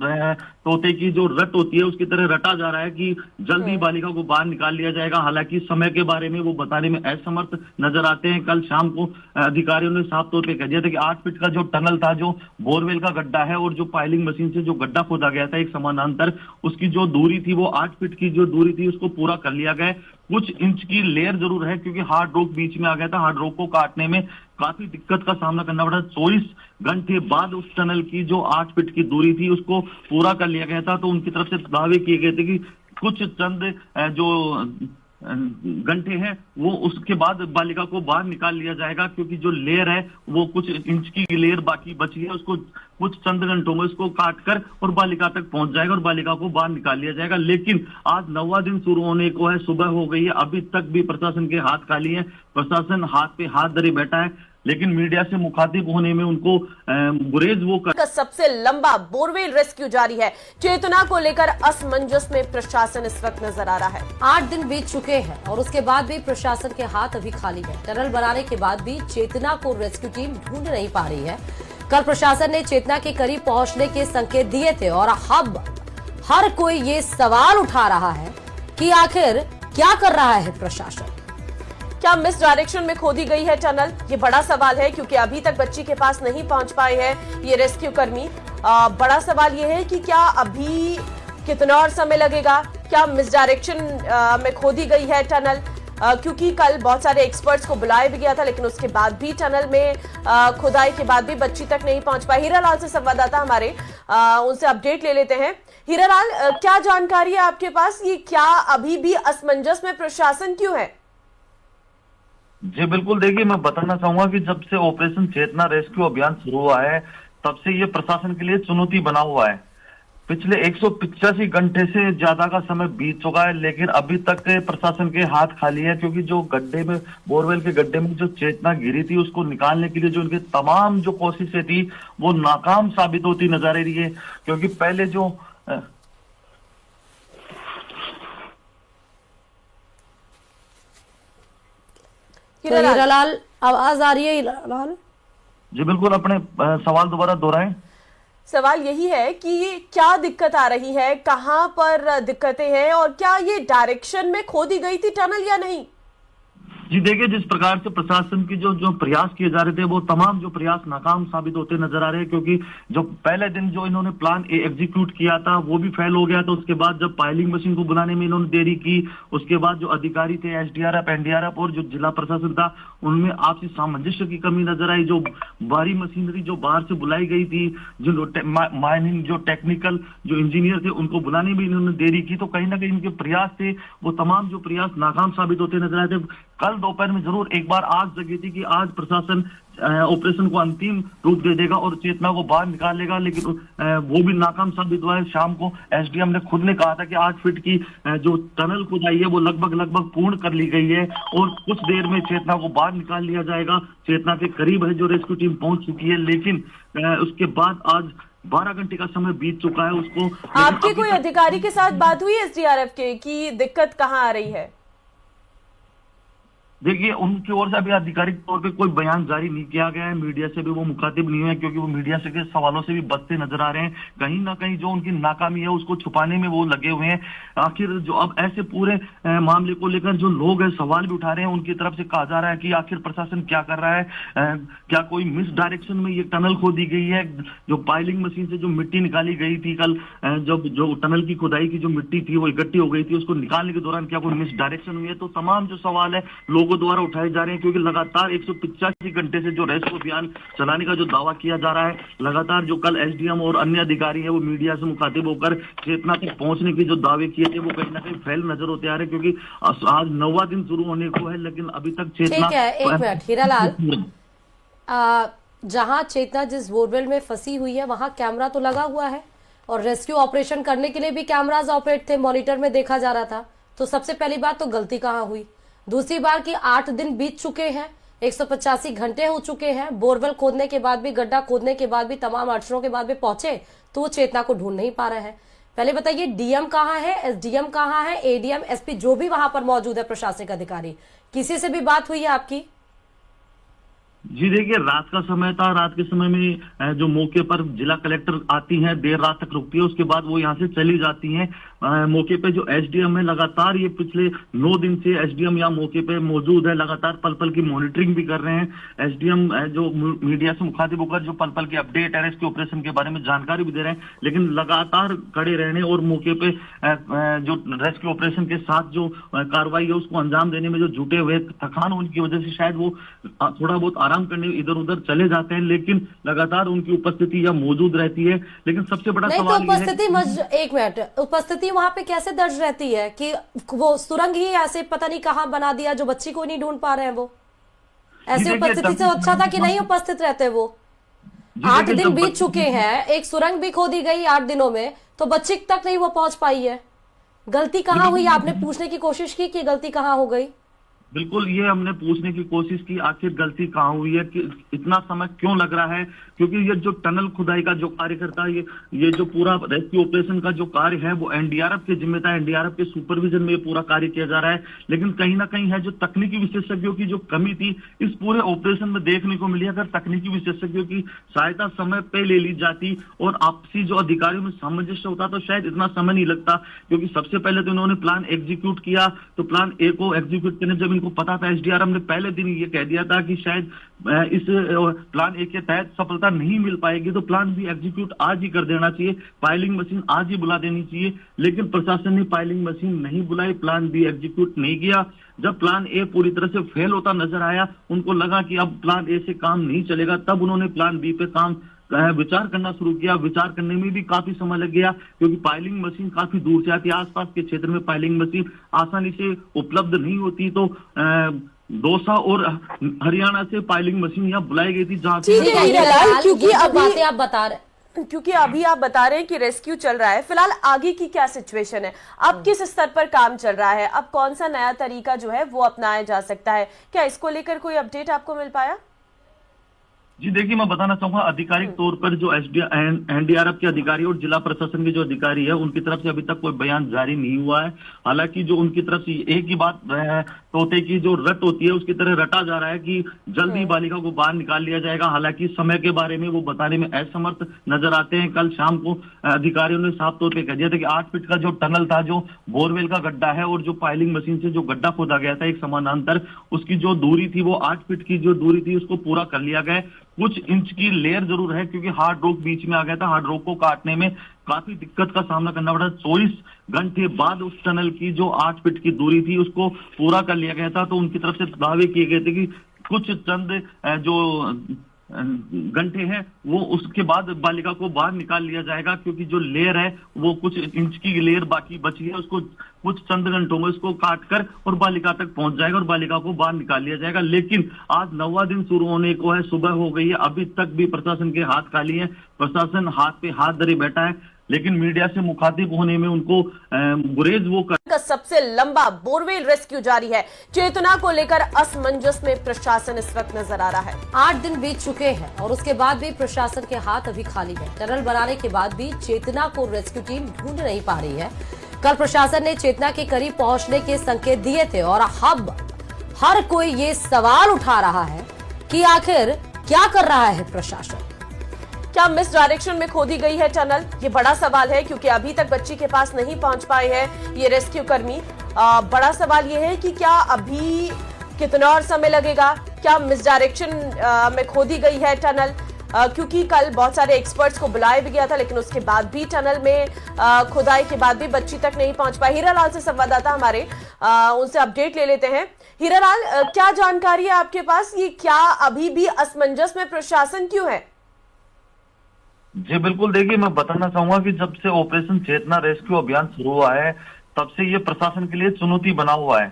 तोते की जो रट होती है उसकी तरह रटा जा रहा है कि जल्दी बालिका को बाहर निकाल लिया जाएगा। हालांकि समय के बारे में वो बताने में असमर्थ नजर आते हैं। कल शाम को अधिकारियों ने साफ तौर पर कह दिया था कि 8 फीट का जो टनल था, जो बोरवेल का गड्ढा है और जो पाइलिंग मशीन से जो गड्ढा खोदा गया था एक समानांतर, उसकी जो दूरी थी वो 8 फीट की जो दूरी थी उसको पूरा कर लिया गया। कुछ इंच की लेयर जरूर है, क्योंकि हार्ड रॉक बीच में आ गया था। हार्ड रॉक को काटने में काफी दिक्कत का सामना करना पड़ा। 24 घंटे बाद उस टनल की जो 8 फीट की दूरी थी उसको पूरा कर लिया गया था। तो उनकी तरफ से दावे किए गए थे कि कुछ चंद जो घंटे हैं वो उसके बाद बालिका को बाहर निकाल लिया जाएगा, क्योंकि जो लेयर है वो कुछ इंच की लेयर बाकी बची है, उसको कुछ चंद घंटों में उसको काटकर और बालिका तक पहुंच जाएगा और बालिका को बाहर निकाल लिया जाएगा। लेकिन आज 9वां दिन शुरू होने को है, सुबह हो गई है, अभी तक भी प्रशासन के हाथ खाली है। प्रशासन हाथ पे हाथ धरे बैठा है, लेकिन मीडिया से मुखातिब होने में उनको गुरेज वो का सबसे लंबा बोरवेल रेस्क्यू जारी है। चेतना को लेकर असमंजस में प्रशासन इस वक्त नजर आ रहा है। 8 दिन बीत चुके हैं और उसके बाद भी प्रशासन के हाथ अभी खाली है। टनल बनाने के बाद भी चेतना को रेस्क्यू टीम ढूंढ नहीं पा रही है। कल प्रशासन ने चेतना के करीब पहुंचने के संकेत दिए थे और अब हर कोई ये सवाल उठा रहा है कि आखिर क्या कर रहा है प्रशासन। क्या मिस डायरेक्शन में खोदी गई है टनल? ये बड़ा सवाल है, क्योंकि अभी तक बच्ची के पास नहीं पहुंच पाए हैं ये रेस्क्यू कर्मी। बड़ा सवाल ये है कि क्या अभी कितना और समय लगेगा? क्या मिस डायरेक्शन में खोदी गई है टनल? क्योंकि कल बहुत सारे एक्सपर्ट्स को बुलाया भी गया था, लेकिन उसके बाद भी टनल में खुदाई के बाद भी बच्ची तक नहीं पहुंच पाई। हीरालाल से संवाददाता हमारे, उनसे अपडेट ले लेते हैं। हीरालाल, क्या जानकारी है आपके पास? ये क्या अभी भी असमंजस में प्रशासन क्यों है? जी बिल्कुल, देखिए मैं बताना चाहूंगा कि जब से ऑपरेशन चेतना रेस्क्यू अभियान शुरू हुआ है तब से ये प्रशासन के लिए चुनौती बना हुआ है। पिछले 185 घंटे से ज्यादा का समय बीत चुका है, लेकिन अभी तक प्रशासन के हाथ खाली है, क्योंकि जो गड्ढे में, बोरवेल के गड्ढे में जो चेतना गिरी थी उसको निकालने के लिए जो उनके तमाम जो कोशिशें थी वो नाकाम साबित होती नजर आ रही है। क्योंकि पहले जो हीरालाल, आवाज आ रही है हीरालाल? जी बिल्कुल, अपने सवाल दोबारा दोहराएं। सवाल यही है कि क्या दिक्कत आ रही है, कहां पर दिक्कतें हैं और क्या ये डायरेक्शन में खोदी गई थी टनल या नहीं? जी देखिए, जिस प्रकार से प्रशासन की जो प्रयास किए जा रहे थे, वो तमाम जो प्रयास नाकाम साबित होते नजर आ रहे हैं, क्योंकि जो पहले दिन जो इन्होंने प्लान ए एग्जीक्यूट किया था वो भी फेल हो गया था। उसके बाद जब पायलिंग मशीन को बुलाने में इन्होंने देरी की, उसके बाद जो अधिकारी थे एसडीआरएफ, एनडीआरएफ और जो जिला प्रशासन था, उनमें आपसी सामंजस्य की कमी नजर आई। जो भारी मशीनरी जो बाहर से बुलाई गई थी, जो माइनिंग जो टेक्निकल जो इंजीनियर थे, उनको बुलाने में इन्होंने देरी की। तो कहीं ना कहीं इनके प्रयास थे, वो तमाम जो प्रयास नाकाम साबित होते नजर आए थे। कल दोपहर में जरूर एक बार आग जगी थी कि आज प्रशासन ऑपरेशन को अंतिम रूप दे देगा और चेतना को बाहर निकालेगा, लेकिन वो भी नाकाम साबित हुआ है। शाम को एसडीएम ने खुद ने कहा था कि 8 फीट की जो टनल खुदाई है वो लगभग पूर्ण कर ली गई है और कुछ देर में चेतना को बाहर निकाल लिया जाएगा। चेतना के करीब है जो रेस्क्यू टीम पहुंच चुकी है, लेकिन उसके बाद आज 12 घंटे का समय बीत चुका है उसको। आपके कोई अधिकारी के साथ बात हुई एसडीआरएफ के कि दिक्कत कहाँ आ रही है? देखिए, उनकी ओर से अभी आधिकारिक तौर पे कोई बयान जारी नहीं किया गया है। मीडिया से भी वो मुखातिब नहीं है, क्योंकि वो मीडिया से के सवालों से भी बचते नजर आ रहे हैं। कहीं ना कहीं जो उनकी नाकामी है उसको छुपाने में वो लगे हुए हैं। आखिर जो अब ऐसे पूरे मामले को लेकर जो लोग हैं सवाल भी उठा रहे हैं, उनकी तरफ से कहा जा रहा है कि आखिर प्रशासन क्या कर रहा है, क्या कोई मिस डायरेक्शन में ये टनल खोदी गई है। जो पाइलिंग मशीन से जो मिट्टी निकाली गई थी कल, जब जो टनल की खुदाई की जो मिट्टी थी वो इकट्ठी हो गई थी, उसको निकालने के दौरान क्या कोई मिस डायरेक्शन हुई है। तो तमाम जो सवाल है लोगों द्वारा उठाए जा रहे हैं, क्योंकि लगातार 185 घंटे से जो रेस्क्यू अभियान चलाने का जो दावा किया जा रहा है, लगातार जो कल एसडीएम और अन्य अधिकारी है वो मीडिया से मुखातिब होकर चेतना तक पहुंचने के जो दावे किए थे वो कहीं ना कहीं फेल नजर होते आ रहे हैं, क्योंकि आज 9वां दिन शुरू होने को है, लेकिन अभी तक चेतना। ठीक है, एक मिनट हीरालाल, जहां चेतना जिस बोरवेल में फंसी हुई है वहां कैमरा तो लगा हुआ है और रेस्क्यू ऑपरेशन करने के लिए भी कैमराज ऑपरेट थे, मॉनिटर में देखा जा रहा था। तो सबसे पहली बात तो गलती कहाँ हुई? दूसरी बार कि 8 दिन बीत चुके हैं, 185 घंटे हो चुके हैं, बोरवेल खोदने के बाद भी, गड्ढा खोदने के बाद भी, तमाम अड़चनों के बाद भी पहुंचे तो वो चेतना को ढूंढ नहीं पा रहे हैं। पहले बताइए, डीएम कहाँ है, एसडीएम कहाँ है, एडीएम, एसपी जो भी वहां पर मौजूद है प्रशासनिक अधिकारी, किसी से भी बात हुई है आपकी? जी देखिए, रात का समय था। रात के समय में जो मौके पर जिला कलेक्टर आती हैं, देर रात तक रुकती है, उसके बाद वो यहाँ से चली जाती हैं। मौके पे जो एसडीएम है, लगातार ये पिछले 9 दिन से एसडीएम यहाँ मौके पे मौजूद है, लगातार पल पल की मॉनिटरिंग भी कर रहे हैं। एसडीएम जो मीडिया से मुखातिब होकर जो पल पल के अपडेट है रेस्क्यू ऑपरेशन के बारे में जानकारी भी दे रहे हैं, लेकिन लगातार खड़े रहने और मौके पे जो रेस्क्यू ऑपरेशन के साथ जो कार्रवाई है उसको अंजाम देने में जो जुटे हुए, थकान उनकी वजह से शायद वो थोड़ा बहुत आराम करने इधर उधर चले जाते हैं, लेकिन लगातार उनकी उपस्थिति यहाँ मौजूद रहती है। लेकिन सबसे बड़ा सवाल एक मिनट, उपस्थिति वहां पे कैसे दर्ज रहती है कि वो सुरंग ही ऐसे पता नहीं कहाँ बना दिया जो बच्ची को नहीं ढूंढ पा रहे हैं? वो ऐसी उपस्थिति से अच्छा था कि नहीं उपस्थित रहते वो? 8 दिन बीत चुके हैं, एक सुरंग भी खोदी गई 8 दिनों में, तो बच्ची तक नहीं वो पहुंच पाई है। गलती कहाँ हुई? आपने पूछने की कोशिश की कि गलती कहाँ हो गई? बिल्कुल, ये हमने पूछने की कोशिश की आखिर गलती कहाँ हुई है, कि इतना समय क्यों लग रहा है। क्योंकि ये जो टनल खुदाई का जो कार्य करता है, ये जो पूरा रेस्क्यू ऑपरेशन का जो कार्य है वो एनडीआरएफ की जिम्मेदारी है, एनडीआरएफ के सुपरविजन में ये पूरा कार्य किया जा रहा है। लेकिन कहीं ना कहीं है जो तकनीकी विशेषज्ञों की जो कमी थी इस पूरे ऑपरेशन में देखने को मिली। अगर तकनीकी विशेषज्ञों की सहायता समय पे ले ली जाती और आपसी जो अधिकारियों में सामंजस्य होता तो शायद इतना समय नहीं लगता। क्योंकि सबसे पहले तो इन्होंने प्लान एग्जीक्यूट किया, तो प्लान ए को एग्जीक्यूट करने जब इनको पता था, एसडीआरएफ ने पहले दिन ये कह दिया था कि शायद इस प्लान ए के तहत सफलता नहीं मिल पाएगी, तो प्लान बी एग्जीक्यूट आज ही कर देना चाहिए, पाइलिंग मशीन आज ही बुला देनी चाहिए। लेकिन प्रशासन ने पाइलिंग मशीन नहीं बुलाई, प्लान बी एग्जीक्यूट नहीं किया। जब प्लान ए पूरी तरह से फेल होता नजर आया, उनको लगा कि अब प्लान ए से काम नहीं चलेगा, तब उन्होंने प्लान बी पे काम विचार करना शुरू किया। विचार करने में भी काफी समय लग गया, क्योंकि पाइलिंग मशीन काफी दूर से आती है। आसपास के क्षेत्र में पाइलिंग मशीन आसानी से उपलब्ध नहीं होती, तो दौसा और हरियाणा से पाइलिंग मशीन यहाँ बुलाई गई थी, जहाँ क्योंकि अभी आप बता रहे हैं कि रेस्क्यू चल रहा है। फिलहाल आगे की क्या सिचुएशन है? अब किस स्तर पर काम चल रहा है? अब कौन सा नया तरीका जो है वो अपनाया जा सकता है? क्या इसको लेकर कोई अपडेट आपको मिल पाया? जी देखिए, मैं बताना चाहूंगा आधिकारिक तौर पर जो एनडीआरएफ के अधिकारी और जिला प्रशासन के जो अधिकारी है उनकी तरफ से अभी तक कोई बयान जारी नहीं हुआ है। हालांकि जो उनकी तरफ से एक ही बात तोते की जो रट होती है उसकी तरह रटा जा रहा है कि जल्द ही बालिका को बाहर निकाल लिया जाएगा। हालांकि समय के बारे में वो बताने में असमर्थ नजर आते हैं। कल शाम को अधिकारियों ने साफ तौर पर कह दिया था कि 8 फीट का जो टनल था, जो बोरवेल का गड्ढा है और जो पाइलिंग मशीन से जो गड्ढा खोदा गया था एक समानांतर, उसकी जो दूरी थी वो 8 फीट की जो दूरी थी उसको पूरा कर लिया गया। कुछ इंच की लेयर जरूर है क्योंकि हार्ड रॉक बीच में आ गया था। हार्ड रॉक को काटने में काफी दिक्कत का सामना करना पड़ा। 24 घंटे बाद उस टनल की जो 8 फीट की दूरी थी उसको पूरा कर लिया गया था। तो उनकी तरफ से दावे किए गए थे कि कुछ चंद जो घंटे हैं वो उसके बाद बालिका को बाहर निकाल लिया जाएगा, क्योंकि जो लेयर है वो कुछ इंच की लेयर बाकी बची है, उसको कुछ चंद घंटों में उसको काटकर और बालिका तक पहुंच जाएगा और बालिका को बाहर निकाल लिया जाएगा। लेकिन आज 9वां दिन शुरू होने को है, सुबह हो गई है, अभी तक भी प्रशासन के हाथ खाली है। प्रशासन हाथ पे हाथ धरे बैठा है, लेकिन मीडिया से मुखातिब होने में उनको गुरेज वो का सबसे लंबा बोरवेल रेस्क्यू जारी है। चेतना को लेकर असमंजस में प्रशासन इस वक्त नजर आ रहा है। 8 दिन बीत चुके हैं और उसके बाद भी प्रशासन के हाथ अभी खाली है। टनल बनाने के बाद भी चेतना को रेस्क्यू टीम ढूंढ नहीं पा रही है। कल प्रशासन ने चेतना के करीब पहुंचने के संकेत दिए थे और अब हर कोई ये सवाल उठा रहा है कि आखिर क्या कर रहा है प्रशासन। क्या मिस डायरेक्शन में खोदी गई है टनल? ये बड़ा सवाल है क्योंकि अभी तक बच्ची के पास नहीं पहुंच पाए हैं ये रेस्क्यू कर्मी। बड़ा सवाल ये है कि क्या अभी कितना और समय लगेगा? क्या मिस डायरेक्शन में खोदी गई है टनल? क्योंकि कल बहुत सारे एक्सपर्ट्स को बुलाया भी गया था, लेकिन उसके बाद भी टनल में खुदाई के बाद भी बच्ची तक नहीं पहुंच पाई। हीरालाल से संवाददाता हमारे, उनसे अपडेट ले लेते हैं। हीरालाल, क्या जानकारी है आपके पास? ये क्या अभी भी असमंजस में प्रशासन क्यों है? जी बिल्कुल, देखिए मैं बताना चाहूंगा कि जब से ऑपरेशन चेतना रेस्क्यू अभियान शुरू हुआ है तब से ये प्रशासन के लिए चुनौती बना हुआ है।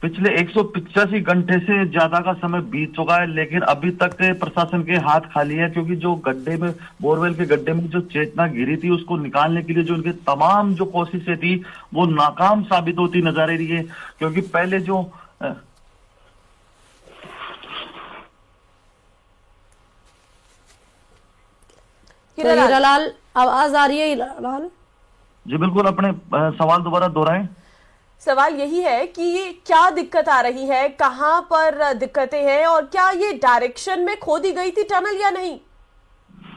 पिछले 185 घंटे से ज्यादा का समय बीत चुका है, लेकिन अभी तक प्रशासन के हाथ खाली है, क्योंकि जो गड्ढे में, बोरवेल के गड्ढे में जो चेतना गिरी थी उसको निकालने के लिए जो उनके तमाम जो कोशिशें थी वो नाकाम साबित होती नजर आ रही है। क्योंकि पहले जो हीरालाल, आवाज आ रही है हीरालाल? जी बिल्कुल, अपने सवाल दोबारा दोहराएं। सवाल यही है कि क्या दिक्कत आ रही है, कहां पर दिक्कतें हैं और क्या ये डायरेक्शन में खोदी गई थी टनल या नहीं?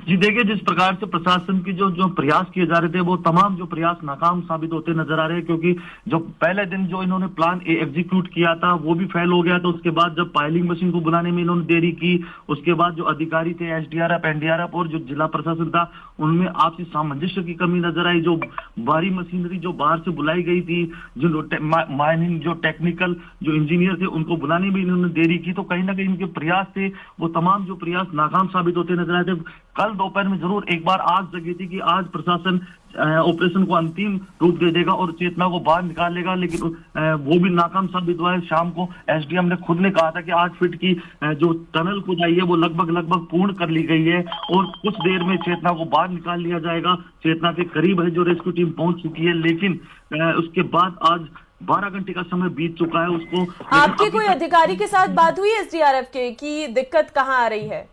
जी देखिए, जिस प्रकार से प्रशासन की जो प्रयास किए जा रहे थे वो तमाम जो प्रयास नाकाम साबित होते नजर आ रहे हैं। क्योंकि जो पहले दिन जो इन्होंने प्लान ए एग्जीक्यूट किया था वो भी फेल हो गया था। उसके बाद जब पाइलिंग मशीन को बुलाने में इन्होंने देरी की, उसके बाद जो अधिकारी थे एसडीआरएफ, एनडीआरएफ और जो जिला प्रशासन था उनमें आपसी सामंजस्य की कमी नजर आई। जो भारी मशीनरी जो बाहर से बुलाई गई थी, जो माइनिंग जो टेक्निकल जो इंजीनियर थे उनको बुलाने में इन्होंने देरी की, तो कहीं ना कहीं इनके प्रयास थे वो तमाम जो प्रयास नाकाम साबित होते नजर आए थे। कल दोपहर में जरूर एक बार आग जगी थी कि आज प्रशासन ऑपरेशन को अंतिम रूप दे देगा और चेतना को बाहर निकालेगा, लेकिन वो भी नाकाम साबित हुआ है। शाम को एसडीएम ने खुद ने कहा था कि 8 फीट की जो टनल खुदाई है वो लगभग पूर्ण कर ली गई है और कुछ देर में चेतना को बाहर निकाल लिया जाएगा। चेतना के करीब है जो रेस्क्यू टीम पहुंच चुकी है, लेकिन उसके बाद आज 12 घंटे का समय बीत चुका है उसको। आपके कोई अधिकारी के साथ बात हुई एसडीआरएफ के कि दिक्कत कहाँ आ रही है?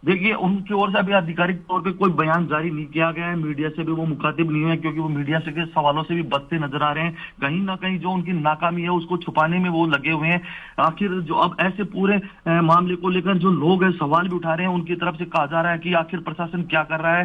देखिए, उनकी ओर से अभी आधिकारिक तौर पे कोई बयान जारी नहीं किया गया है। मीडिया से भी वो मुखातिब नहीं है, क्योंकि वो मीडिया से के सवालों से भी बचते नजर आ रहे हैं। कहीं ना कहीं जो उनकी नाकामी है उसको छुपाने में वो लगे हुए हैं। आखिर जो अब ऐसे पूरे मामले को लेकर जो लोग हैं सवाल भी उठा रहे हैं, उनकी तरफ से कहा जा रहा है कि आखिर प्रशासन क्या कर रहा है,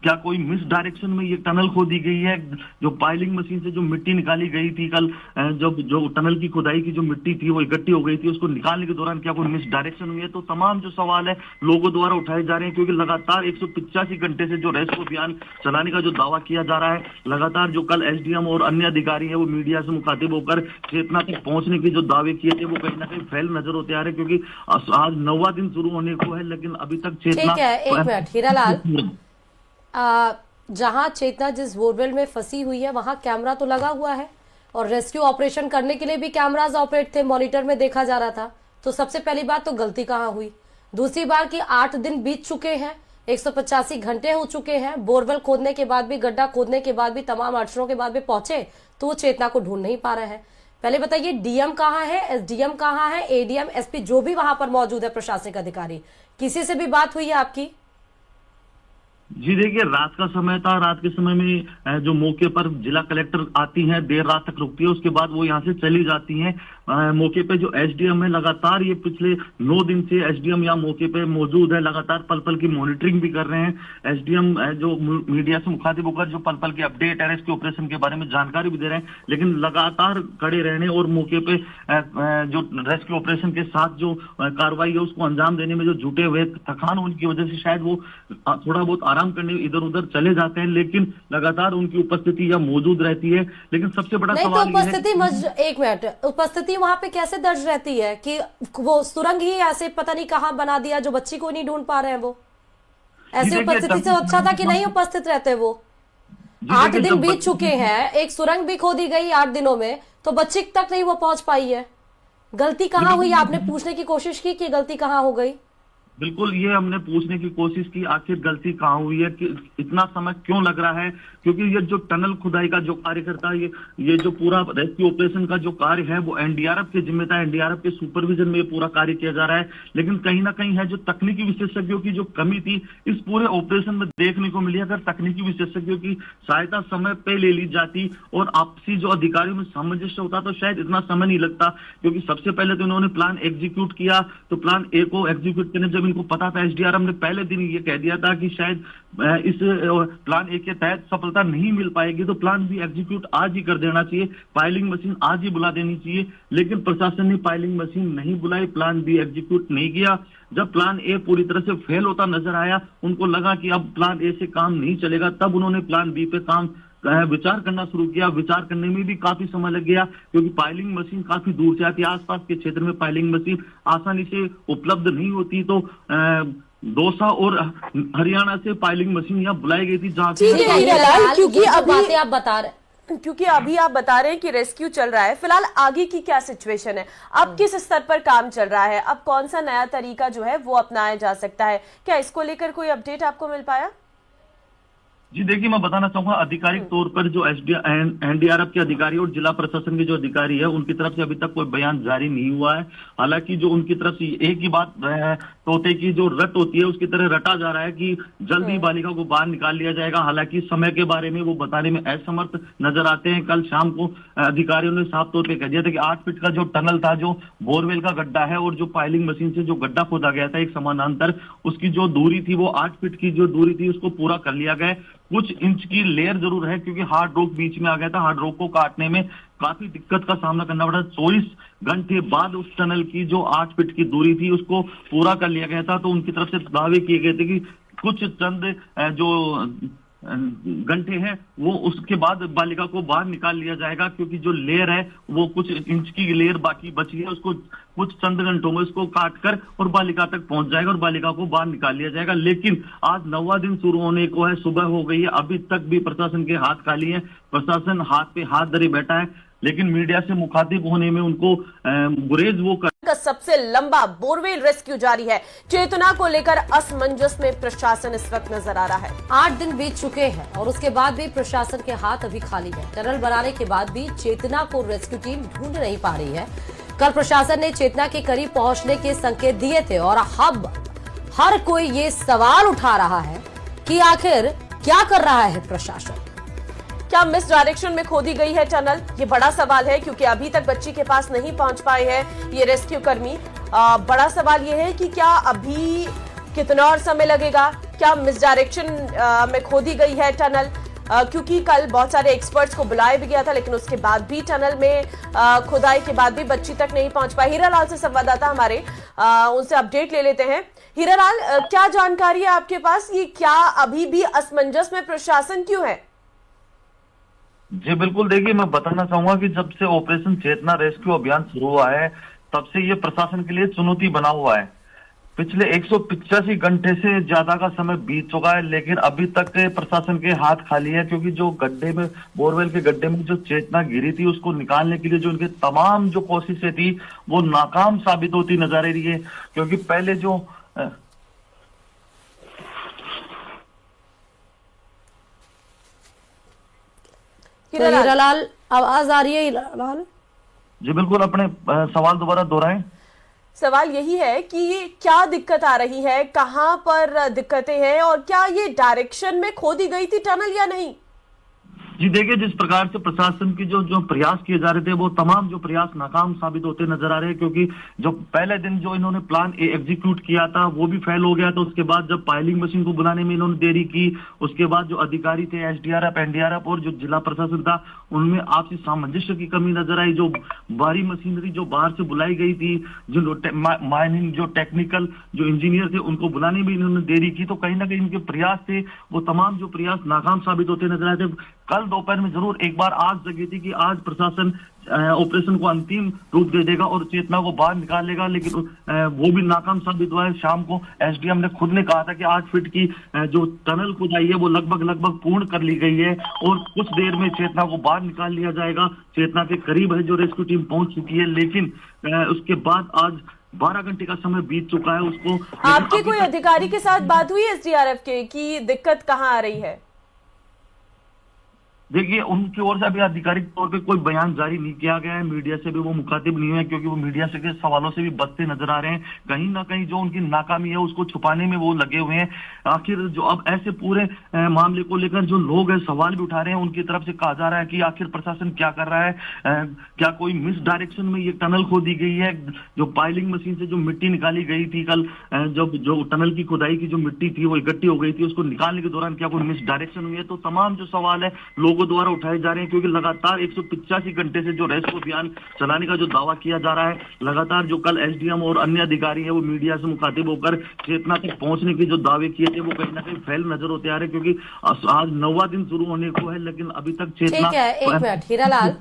क्या कोई मिस डायरेक्शन में ये टनल खोदी गई है? जो पाइलिंग मशीन से जो मिट्टी निकाली गई थी कल, जब जो टनल की खुदाई की जो मिट्टी थी वो इकट्ठी हो गई थी, उसको निकालने के दौरान क्या कोई मिस डायरेक्शन हुई है? तो तमाम जो सवाल है लोगों द्वारा उठाए जा रहे हैं, क्योंकि लगातार 185 घंटे से जो रेस्क्यू अभियान चलाने का जो दावा किया जा रहा है, लगातार जो कल एसडीएम और अन्य अधिकारी हैं वो मीडिया से मुखातिब होकर चेतना तक पहुंचने के जो दावे किए थे वो कहीं ना कहीं फेल नजर होते आ रहे हैं। क्योंकि आज 9वां दिन शुरू होने को है, लेकिन अभी तक चेतना। ठीक है, एक मिनट हीरालाल, जहां चेतना जिस बोरवेल में फंसी हुई है वहां कैमरा तो लगा हुआ है और रेस्क्यू ऑपरेशन करने के लिए भी कैमराज ऑपरेट थे, मॉनिटर में देखा जा रहा था। तो सबसे पहली बात तो गलती कहाँ हुई? दूसरी बार कि 8 दिन बीत चुके हैं, 185 घंटे हो चुके हैं, बोरवेल खोदने के बाद भी, गड्ढा खोदने के बाद भी, तमाम अड़चनों के बाद भी पहुंचे तो वो चेतना को ढूंढ नहीं पा रहे हैं। पहले बताइए, डीएम कहाँ है, एसडीएम कहाँ है, एडीएम, एसपी जो भी वहां पर मौजूद है प्रशासनिक अधिकारी, किसी से भी बात हुई है आपकी? जी देखिए, रात का समय था। रात के समय में जो मौके पर जिला कलेक्टर आती हैं, देर रात तक रुकती है, उसके बाद वो यहाँ से चली जाती हैं। मौके पे जो एसडीएम है, लगातार ये पिछले 9 दिन से एसडीएम यहाँ मौके पे मौजूद है, लगातार पल पल की मॉनिटरिंग भी कर रहे हैं। एसडीएम जो मीडिया से मुखातिब होकर जो पल पल की अपडेट है रेस्क्यू ऑपरेशन के बारे में जानकारी भी दे रहे हैं, लेकिन लगातार खड़े रहने और मौके पे जो रेस्क्यू ऑपरेशन के साथ जो कार्रवाई है उसको अंजाम देने में जो जुटे हुए, थकान उनकी वजह से शायद वो थोड़ा बहुत आराम करने इधर उधर चले जाते हैं, लेकिन लगातार उनकी उपस्थिति यहाँ मौजूद रहती है। लेकिन सबसे बड़ा नहीं तो सवाल उपस्थिति, एक मिनट, उपस्थिति वहां पे कैसे दर्ज रहती है कि वो सुरंग ही ऐसे पता नहीं कहाँ बना दिया जो बच्ची को नहीं ढूंढ पा रहे हैं? वो ऐसी उपस्थिति से अच्छा था कि नहीं उपस्थित रहते वो? 8 दिन बीत चुके हैं, एक सुरंग भी खोदी गई 8 दिनों में, तो बच्ची तक नहीं वो पहुंच पाई है। गलती कहाँ हुई? आपने पूछने की कोशिश की कि गलती कहाँ हो गई? बिल्कुल, ये हमने पूछने की कोशिश की आखिर गलती कहाँ हुई है, कि इतना समय क्यों लग रहा है। क्योंकि ये जो टनल खुदाई का जो कार्य करता है, ये जो पूरा रेस्क्यू ऑपरेशन का जो कार्य है वो एनडीआरएफ के जिम्मेदार है, एनडीआरएफ के सुपरविजन में ये पूरा कार्य किया जा रहा है। लेकिन कहीं ना कहीं है जो तकनीकी विशेषज्ञों की जो कमी थी इस पूरे ऑपरेशन में देखने को मिली। अगर तकनीकी विशेषज्ञों की सहायता समय पे ले ली जाती और आपसी जो अधिकारियों में सामंजस्य होता तो शायद इतना समय नहीं लगता। क्योंकि सबसे पहले तो इन्होंने प्लान एग्जीक्यूट किया, तो प्लान ए को एग्जीक्यूट करने जब इनको पता था, एसडीआरएफ ने पहले दिन ये कह दिया था कि शायद इस प्लान ए के तहत सफलता नहीं मिल पाएगी, तो प्लान बी एग्जीक्यूट आज ही कर देना चाहिए, पाइलिंग मशीन आज ही बुला देनी चाहिए। लेकिन प्रशासन ने पाइलिंग मशीन नहीं बुलाई, प्लान बी एग्जीक्यूट नहीं किया। जब प्लान ए पूरी तरह से फेल होता नजर आया, उनको लगा कि अब प्लान ए से काम नहीं चलेगा, तब उन्होंने प्लान बी पे काम विचार करना शुरू किया। विचार करने में भी काफी समय लग गया, क्योंकि पाइलिंग मशीन काफी दूर से आती है। आसपास के क्षेत्र में पाइलिंग मशीन आसानी से उपलब्ध नहीं होती, तो दौसा और हरियाणा से पाइलिंग मशीन यहाँ बुलाई गई थी, जहाँ क्योंकि अभी बातें आप बता रहे, क्योंकि अभी आप बता रहे हैं कि रेस्क्यू चल रहा है, फिलहाल आगे की क्या सिचुएशन है? अब किस स्तर पर काम चल रहा है? अब कौन सा नया तरीका जो है वो अपनाया जा सकता है? क्या इसको लेकर कोई अपडेट आपको मिल पाया? जी देखिए, मैं बताना चाहूंगा आधिकारिक तौर पर जो एनडीआरएफ के अधिकारी और जिला प्रशासन के जो अधिकारी है उनकी तरफ से अभी तक कोई बयान जारी नहीं हुआ है। हालांकि जो उनकी तरफ से एक ही बात तोते की जो रट होती है उसकी तरह रटा जा रहा है कि जल्दी बालिका को बाहर निकाल लिया जाएगा। हालांकि समय के बारे में वो बताने में असमर्थ नजर आते हैं। कल शाम को अधिकारियों ने साफ तौर पर कह दिया था कि 8 फीट का जो टनल था, जो बोरवेल का गड्ढा है और जो पाइलिंग मशीन से जो गड्ढा खोदा गया था एक समानांतर, उसकी जो दूरी थी वो 8 फीट की जो दूरी थी उसको पूरा कर लिया गया। कुछ इंच की लेयर जरूर है, क्योंकि हार्ड रॉक बीच में आ गया था। हार्ड रॉक को काटने में काफी दिक्कत का सामना करना पड़ा। 24 घंटे बाद उस टनल की जो 8 फीट की दूरी थी उसको पूरा कर लिया गया था। तो उनकी तरफ से दावे किए गए थे कि कुछ चंद जो घंटे हैं वो उसके बाद बालिका को बाहर निकाल लिया जाएगा, क्योंकि जो लेयर है वो कुछ इंच की लेयर बाकी बची है, उसको कुछ चंद घंटों में उसको काट कर और बालिका तक पहुंच जाएगा और बालिका को बाहर निकाल लिया जाएगा। लेकिन आज 9वां दिन शुरू होने को है, सुबह हो गई है, अभी तक भी प्रशासन के हाथ खाली है। प्रशासन हाथ पे हाथ धरे बैठा है, लेकिन मीडिया से मुखातिब होने में उनको गुरेज वो कर। सबसे लंबा बोरवेल रेस्क्यू जारी है। चेतना को लेकर असमंजस में प्रशासन इस वक्त नजर आ रहा है। 8 दिन बीत चुके हैं और उसके बाद भी प्रशासन के हाथ अभी खाली है। टनल बनाने के बाद भी चेतना को रेस्क्यू टीम ढूंढ नहीं पा रही है। कल प्रशासन ने चेतना के करीब पहुंचने के संकेत दिए थे और अब हर कोई ये सवाल उठा रहा है कि आखिर क्या कर रहा है प्रशासन? क्या मिस डायरेक्शन में खोदी गई है टनल? ये बड़ा सवाल है, क्योंकि अभी तक बच्ची के पास नहीं पहुंच पाए हैं ये रेस्क्यू कर्मी। बड़ा सवाल ये है कि क्या अभी कितना और समय लगेगा? क्या मिस डायरेक्शन में खोदी गई है टनल? क्योंकि कल बहुत सारे एक्सपर्ट्स को बुलाया भी गया था, लेकिन उसके बाद भी टनल में खुदाई के बाद भी बच्ची तक नहीं पहुंच पाई। हीरालाल से संवाददाता हमारे, उनसे अपडेट ले लेते हैं। हीरालाल, क्या जानकारी है आपके पास? ये क्या अभी भी असमंजस में प्रशासन क्यों है? जी बिल्कुल, देखिए मैं बताना चाहूंगा कि जब से ऑपरेशन चेतना रेस्क्यू अभियान शुरू हुआ है तब से ये प्रशासन के लिए चुनौती बना हुआ है। पिछले 185 घंटे से ज्यादा का समय बीत चुका है, लेकिन अभी तक प्रशासन के हाथ खाली है, क्योंकि जो गड्ढे में, बोरवेल के गड्ढे में जो चेतना गिरी थी उसको निकालने के लिए जो उनके तमाम जो कोशिशें थी वो नाकाम साबित होती नजर आ रही है। क्योंकि पहले जो हीरालाल, आवाज आ रही है हीरालाल? जी बिल्कुल, अपने सवाल दोबारा दोहराएं। सवाल यही है कि ये क्या दिक्कत आ रही है, कहां पर दिक्कतें हैं और क्या ये डायरेक्शन में खोदी गई थी टनल या नहीं? जी देखिए, जिस प्रकार से प्रशासन की जो प्रयास किए जा रहे थे, वो तमाम जो प्रयास नाकाम साबित होते नजर आ रहे हैं, क्योंकि जो पहले दिन जो इन्होंने प्लान ए एग्जीक्यूट किया था वो भी फेल हो गया था। उसके बाद जब पाइलिंग मशीन को बुलाने में इन्होंने देरी की, उसके बाद जो अधिकारी थे एसडीआरएफ, एनडीआरएफ और जो जिला प्रशासन था, उनमें आपसी सामंजस्य की कमी नजर आई। जो भारी मशीनरी जो बाहर से बुलाई गई थी, जो माइनिंग जो टेक्निकल जो इंजीनियर थे, उनको बुलाने में इन्होंने देरी की। तो कहीं ना कहीं इनके प्रयास थे, वो तमाम जो प्रयास नाकाम साबित होते नजर आए थे। कल दोपहर में जरूर एक बार आस जगी थी कि आज प्रशासन ऑपरेशन को अंतिम रूप दे देगा और चेतना को बाहर निकालेगा, लेकिन वो भी नाकाम साबित हुआ है। शाम को एसडीएम ने खुद ने कहा था कि 8 फीट की जो टनल खुदाई है वो लगभग पूर्ण कर ली गई है और कुछ देर में चेतना को बाहर निकाल लिया जाएगा। चेतना के करीब है जो रेस्क्यू टीम पहुंच चुकी है, लेकिन उसके बाद आज 12 घंटे का समय बीत चुका है। उसको आपके कोई अधिकारी के साथ बात हुई एसडीआरएफ के कि दिक्कत कहां आ रही है? देखिए, उनकी ओर से अभी आधिकारिक तौर पे कोई बयान जारी नहीं किया गया है। मीडिया से भी वो मुखातिब नहीं है, क्योंकि वो मीडिया से के सवालों से भी बचते नजर आ रहे हैं। कहीं ना कहीं जो उनकी नाकामी है उसको छुपाने में वो लगे हुए हैं। आखिर जो अब ऐसे पूरे मामले को लेकर जो लोग हैं सवाल भी उठा रहे हैं, उनकी तरफ से कहा जा रहा है कि आखिर प्रशासन क्या कर रहा है, क्या कोई मिस डायरेक्शन में ये टनल खोदी गई है। जो पाइलिंग मशीन से जो मिट्टी निकाली गई थी कल, जब जो टनल की खुदाई की जो मिट्टी थी वो इकट्ठी हो गई थी, उसको निकालने के दौरान क्या कोई मिस डायरेक्शन हुई है। तो तमाम जो सवाल है लोगों द्वारा उठाए जा रहे हैं, क्योंकि लगातार 185 घंटे से जो रेस्क्यू अभियान चलाने का जो दावा किया जा रहा है, लगातार जो कल एसडीएम और अन्य अधिकारी है वो मीडिया से मुखातिब होकर चेतना तक पहुंचने के जो दावे किए थे वो कहीं ना कहीं फेल नजर होते आ रहे हैं, क्योंकि आज 9वां दिन शुरू होने को है, लेकिन अभी तक चेतना। ठीक है, एक मिनट हीरालाल,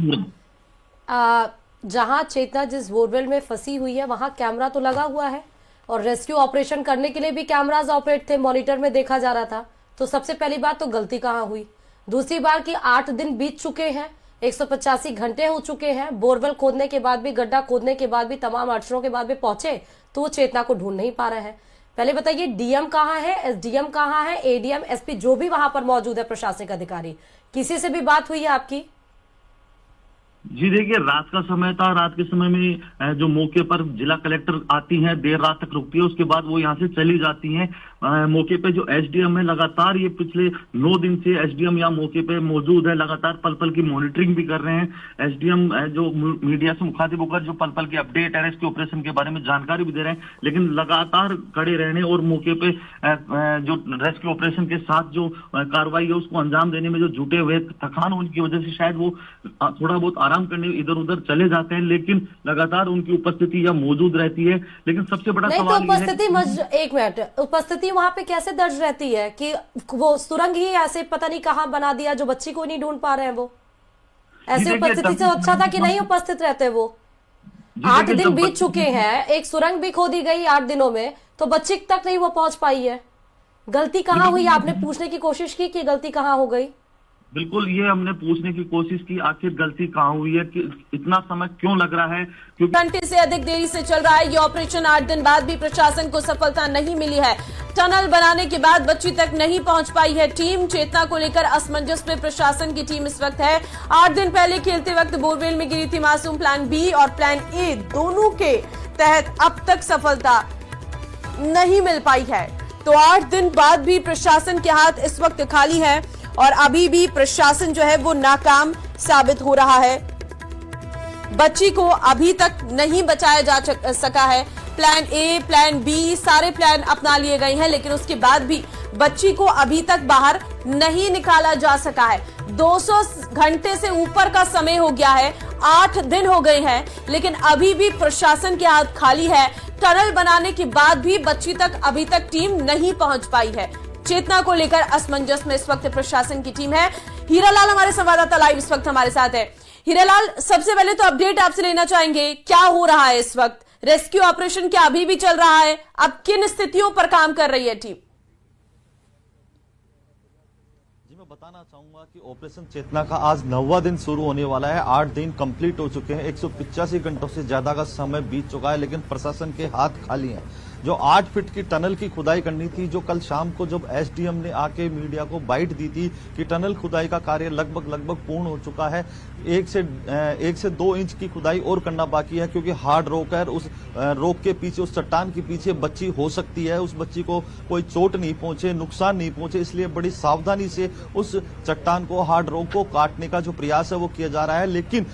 जहां चेतना जिस बोरवेल में फंसी हुई है वहां कैमरा तो लगा हुआ है और रेस्क्यू ऑपरेशन करने के लिए भी कैमराज ऑपरेट थे, मॉनिटर में देखा जा रहा था। तो सबसे पहली बात तो गलती कहां हुई? दूसरी बार कि 8 दिन बीत चुके हैं, 185 घंटे हो चुके हैं, बोरवेल खोदने के बाद भी, गड्ढा खोदने के बाद भी, तमाम अड़चनों के बाद भी पहुंचे तो वो चेतना को ढूंढ नहीं पा रहे हैं। पहले बताइए, डीएम कहाँ है, एसडीएम कहाँ है, एडीएम, एसपी जो भी वहां पर मौजूद है प्रशासनिक अधिकारी, किसी से भी बात हुई है आपकी? जी देखिए, रात का समय था। रात के समय में जो मौके पर जिला कलेक्टर आती हैं, देर रात तक रुकती है, उसके बाद वो यहाँ से चली जाती हैं। मौके पे जो एसडीएम है, लगातार ये पिछले 9 दिन से एसडीएम यहाँ मौके पे मौजूद है, लगातार पल पल की मॉनिटरिंग भी कर रहे हैं। एसडीएम जो मीडिया से मुखातिब होकर जो पल पल की अपडेट है रेस्क्यू ऑपरेशन के बारे में जानकारी भी दे रहे हैं, लेकिन लगातार खड़े रहने और मौके पे जो रेस्क्यू ऑपरेशन के साथ जो कार्रवाई है उसको अंजाम देने में जो जुटे हुए, थकान उनकी वजह से शायद वो थोड़ा बहुत आराम करने इधर उधर चले जाते हैं, लेकिन लगातार उनकी उपस्थिति यहाँ मौजूद रहती है। लेकिन सबसे बड़ा सवाल एक मिनट, उपस्थिति वहां पे कैसे दर्ज रहती है कि वो सुरंग ही ऐसे पता नहीं कहां बना दिया जो बच्ची को नहीं ढूंढ पा रहे हैं? वो ऐसी उपस्थिति से अच्छा था कि नहीं उपस्थित रहते वो? 8 दिन बीत चुके हैं, एक सुरंग भी खोदी गई 8 दिनों में, तो बच्ची तक नहीं वो पहुंच पाई है। गलती कहां हुई? आपने पूछने की कोशिश की कि गलती कहां हो गई? बिल्कुल, ये हमने पूछने की कोशिश की आखिर गलती कहाँ हुई है, कि इतना समय क्यों लग रहा है, क्योंकि घंटे से अधिक देरी से चल रहा है ये ऑपरेशन। 8 दिन बाद भी प्रशासन को सफलता नहीं मिली है। टनल बनाने के बाद बच्ची तक नहीं पहुंच पाई है टीम। चेतना को लेकर असमंजस में प्रशासन की टीम इस वक्त है। 8 दिन पहले खेलते वक्त बोरवेल में गिरी थी मासूम। प्लान बी और प्लान ए दोनों के तहत अब तक सफलता नहीं मिल पाई है। तो 8 दिन बाद भी प्रशासन के हाथ इस वक्त खाली है और अभी भी प्रशासन जो है वो नाकाम साबित हो रहा है। बच्ची को अभी तक नहीं बचाया जा सका है। प्लान ए, प्लान बी, सारे प्लान अपना लिए गए हैं, लेकिन उसके बाद भी बच्ची को अभी तक बाहर नहीं निकाला जा सका है। 200 घंटे से ऊपर का समय हो गया है, 8 दिन हो गए हैं, लेकिन अभी भी प्रशासन के हाथ खाली है। टनल बनाने के बाद भी बच्ची तक अभी तक टीम नहीं पहुंच पाई है। चेतना को लेकर असमंजस में इस वक्त प्रशासन की टीम है। हीरालाल हमारे संवाददाता लाइव इस वक्त हमारे साथ है। हीरालाल, सबसे पहले तो अपडेट आपसे लेना चाहेंगे, क्या हो रहा है इस वक्त? रेस्क्यू ऑपरेशन क्या अभी भी चल रहा है? अब किन स्थितियों पर काम कर रही है टीम? मैं बताना चाहूंगा कि ऑपरेशन चेतना का आज 9वां दिन शुरू होने वाला है। 8 दिन कंप्लीट हो चुके हैं, 185 घंटों से ज्यादा का समय बीत चुका है, लेकिन प्रशासन के हाथ खाली हैं। जो 8 फीट की टनल की खुदाई करनी थी, जो कल शाम को जब एसडीएम ने आके मीडिया को बाइट दी थी कि टनल खुदाई का कार्य लगभग पूर्ण हो चुका है, 1 से 2 इंच की खुदाई और करना बाकी है, क्योंकि हार्ड रॉक है, उस रॉक के पीछे, उस चट्टान के पीछे बच्ची हो सकती है, उस बच्ची को कोई चोट नहीं पहुंचे, नुकसान नहीं पहुंचे, इसलिए बड़ी सावधानी से उस चट्टान को, हार्ड रॉक को काटने का जो प्रयास है वो किया जा रहा है। लेकिन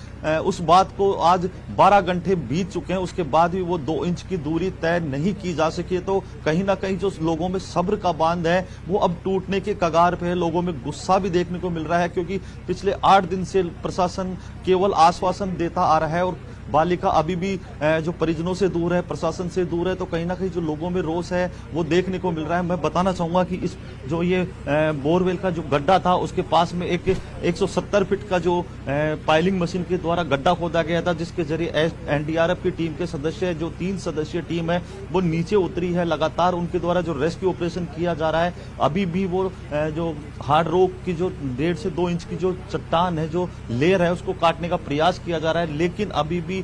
उस बात को आज 12 घंटे बीत चुके हैं, उसके बाद भी वो 2 इंच की दूरी तय नहीं की जा सकी, तो कहीं ना कहीं जो लोगों में सब्र का बांध है वो अब टूटने के कगार पे है। लोगों में गुस्सा भी देखने को मिल रहा है, क्योंकि पिछले 8 दिन से प्रशासन केवल आश्वासन देता आ रहा है और बालिका अभी भी जो परिजनों से दूर है, प्रशासन से दूर है, तो कहीं ना कहीं जो लोगों में रोष है वो देखने को मिल रहा है। मैं बताना चाहूंगा कि इस जो ये बोरवेल का जो गड्ढा था उसके पास में एक 170 फीट का जो पाइलिंग मशीन के द्वारा गड्ढा खोदा गया था, जिसके जरिए एनडीआरएफ की टीम के सदस्य, जो 3 सदस्यीय टीम है, वो नीचे उतरी है। लगातार उनके द्वारा जो रेस्क्यू ऑपरेशन किया जा रहा है। अभी भी वो जो हार्ड रॉक की जो 1.5 से 2 इंच की जो चट्टान है, जो लेयर है, उसको काटने का प्रयास किया जा रहा है, लेकिन अभी भी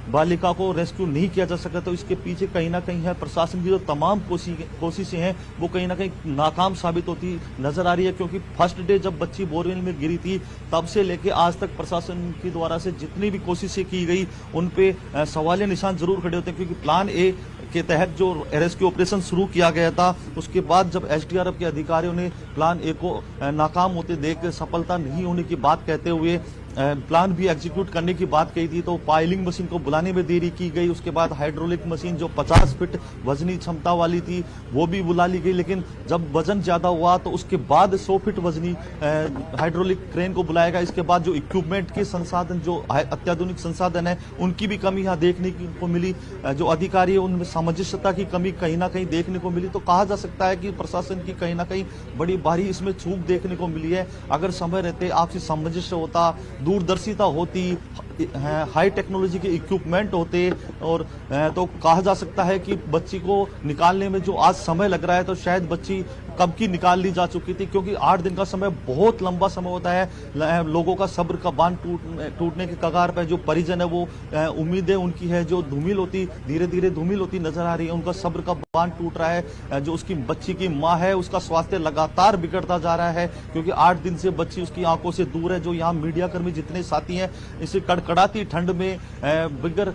बालिका को रेस्क्यू नहीं किया जा सका। तो इसके पीछे कहीं ना कहीं है प्रशासन की जो तमाम कोशिशें हैं वो कहीं ना कहीं नाकाम साबित होती नजर आ रही है, क्योंकि फर्स्ट डे जब बच्ची बोरवेल में गिरी थी तब से लेके आज तक प्रशासन की द्वारा से जितनी भी कोशिशें की गई उन पे सवालिया निशान जरूर खड़े होते हैं, क्योंकि प्लान ए के तहत जो रेस्क्यू ऑपरेशन शुरू किया गया था, उसके बाद जब एसडीआरएफ के अधिकारियों ने प्लान ए को नाकाम होते देख सफलता नहीं होने की बात कहते हुए प्लान भी एग्जीक्यूट करने की बात कही थी, तो पाइलिंग मशीन को बुलाने में देरी की गई। उसके बाद हाइड्रोलिक मशीन जो 50 फीट वजनी क्षमता वाली थी वो भी बुला ली गई, लेकिन जब वजन ज्यादा हुआ तो उसके बाद 100 फीट वजनी हाइड्रोलिक क्रेन को बुलाया गया। इसके बाद जो इक्विपमेंट के संसाधन, जो अत्याधुनिक संसाधन है, उनकी भी कमी यहाँ देखने को मिली। जो अधिकारी है उनमें सामंजस्यता की कमी कहीं ना कहीं देखने को मिली। तो कहा जा सकता है कि प्रशासन की कहीं ना कहीं बड़ी भारी इसमें चूक देखने को मिली है। अगर समय रहते आपसी सामंजस्य होता, दूरदर्शिता होती, हाई टेक्नोलॉजी के इक्विपमेंट होते, और तो कहा जा सकता है कि बच्ची को निकालने में जो आज समय लग रहा है तो शायद बच्ची कब की निकाल ली जा चुकी थी, क्योंकि 8 दिन का समय बहुत लंबा समय होता है। लोगों का सब्र का बांध टूटने के कगार पर जो परिजन है वो उम्मीदें उनकी है जो धूमिल होती, धीरे धीरे धूमिल होती नजर आ रही है। उनका सब्र का बांध टूट रहा है। जो उसकी बच्ची की माँ है उसका स्वास्थ्य लगातार बिगड़ता जा रहा है, क्योंकि 8 दिन से बच्ची उसकी आंखों से दूर है। जो यहाँ मीडिया कर्मी जितने साथी हैं, इसे कड़कड़ाती ठंड में बिगर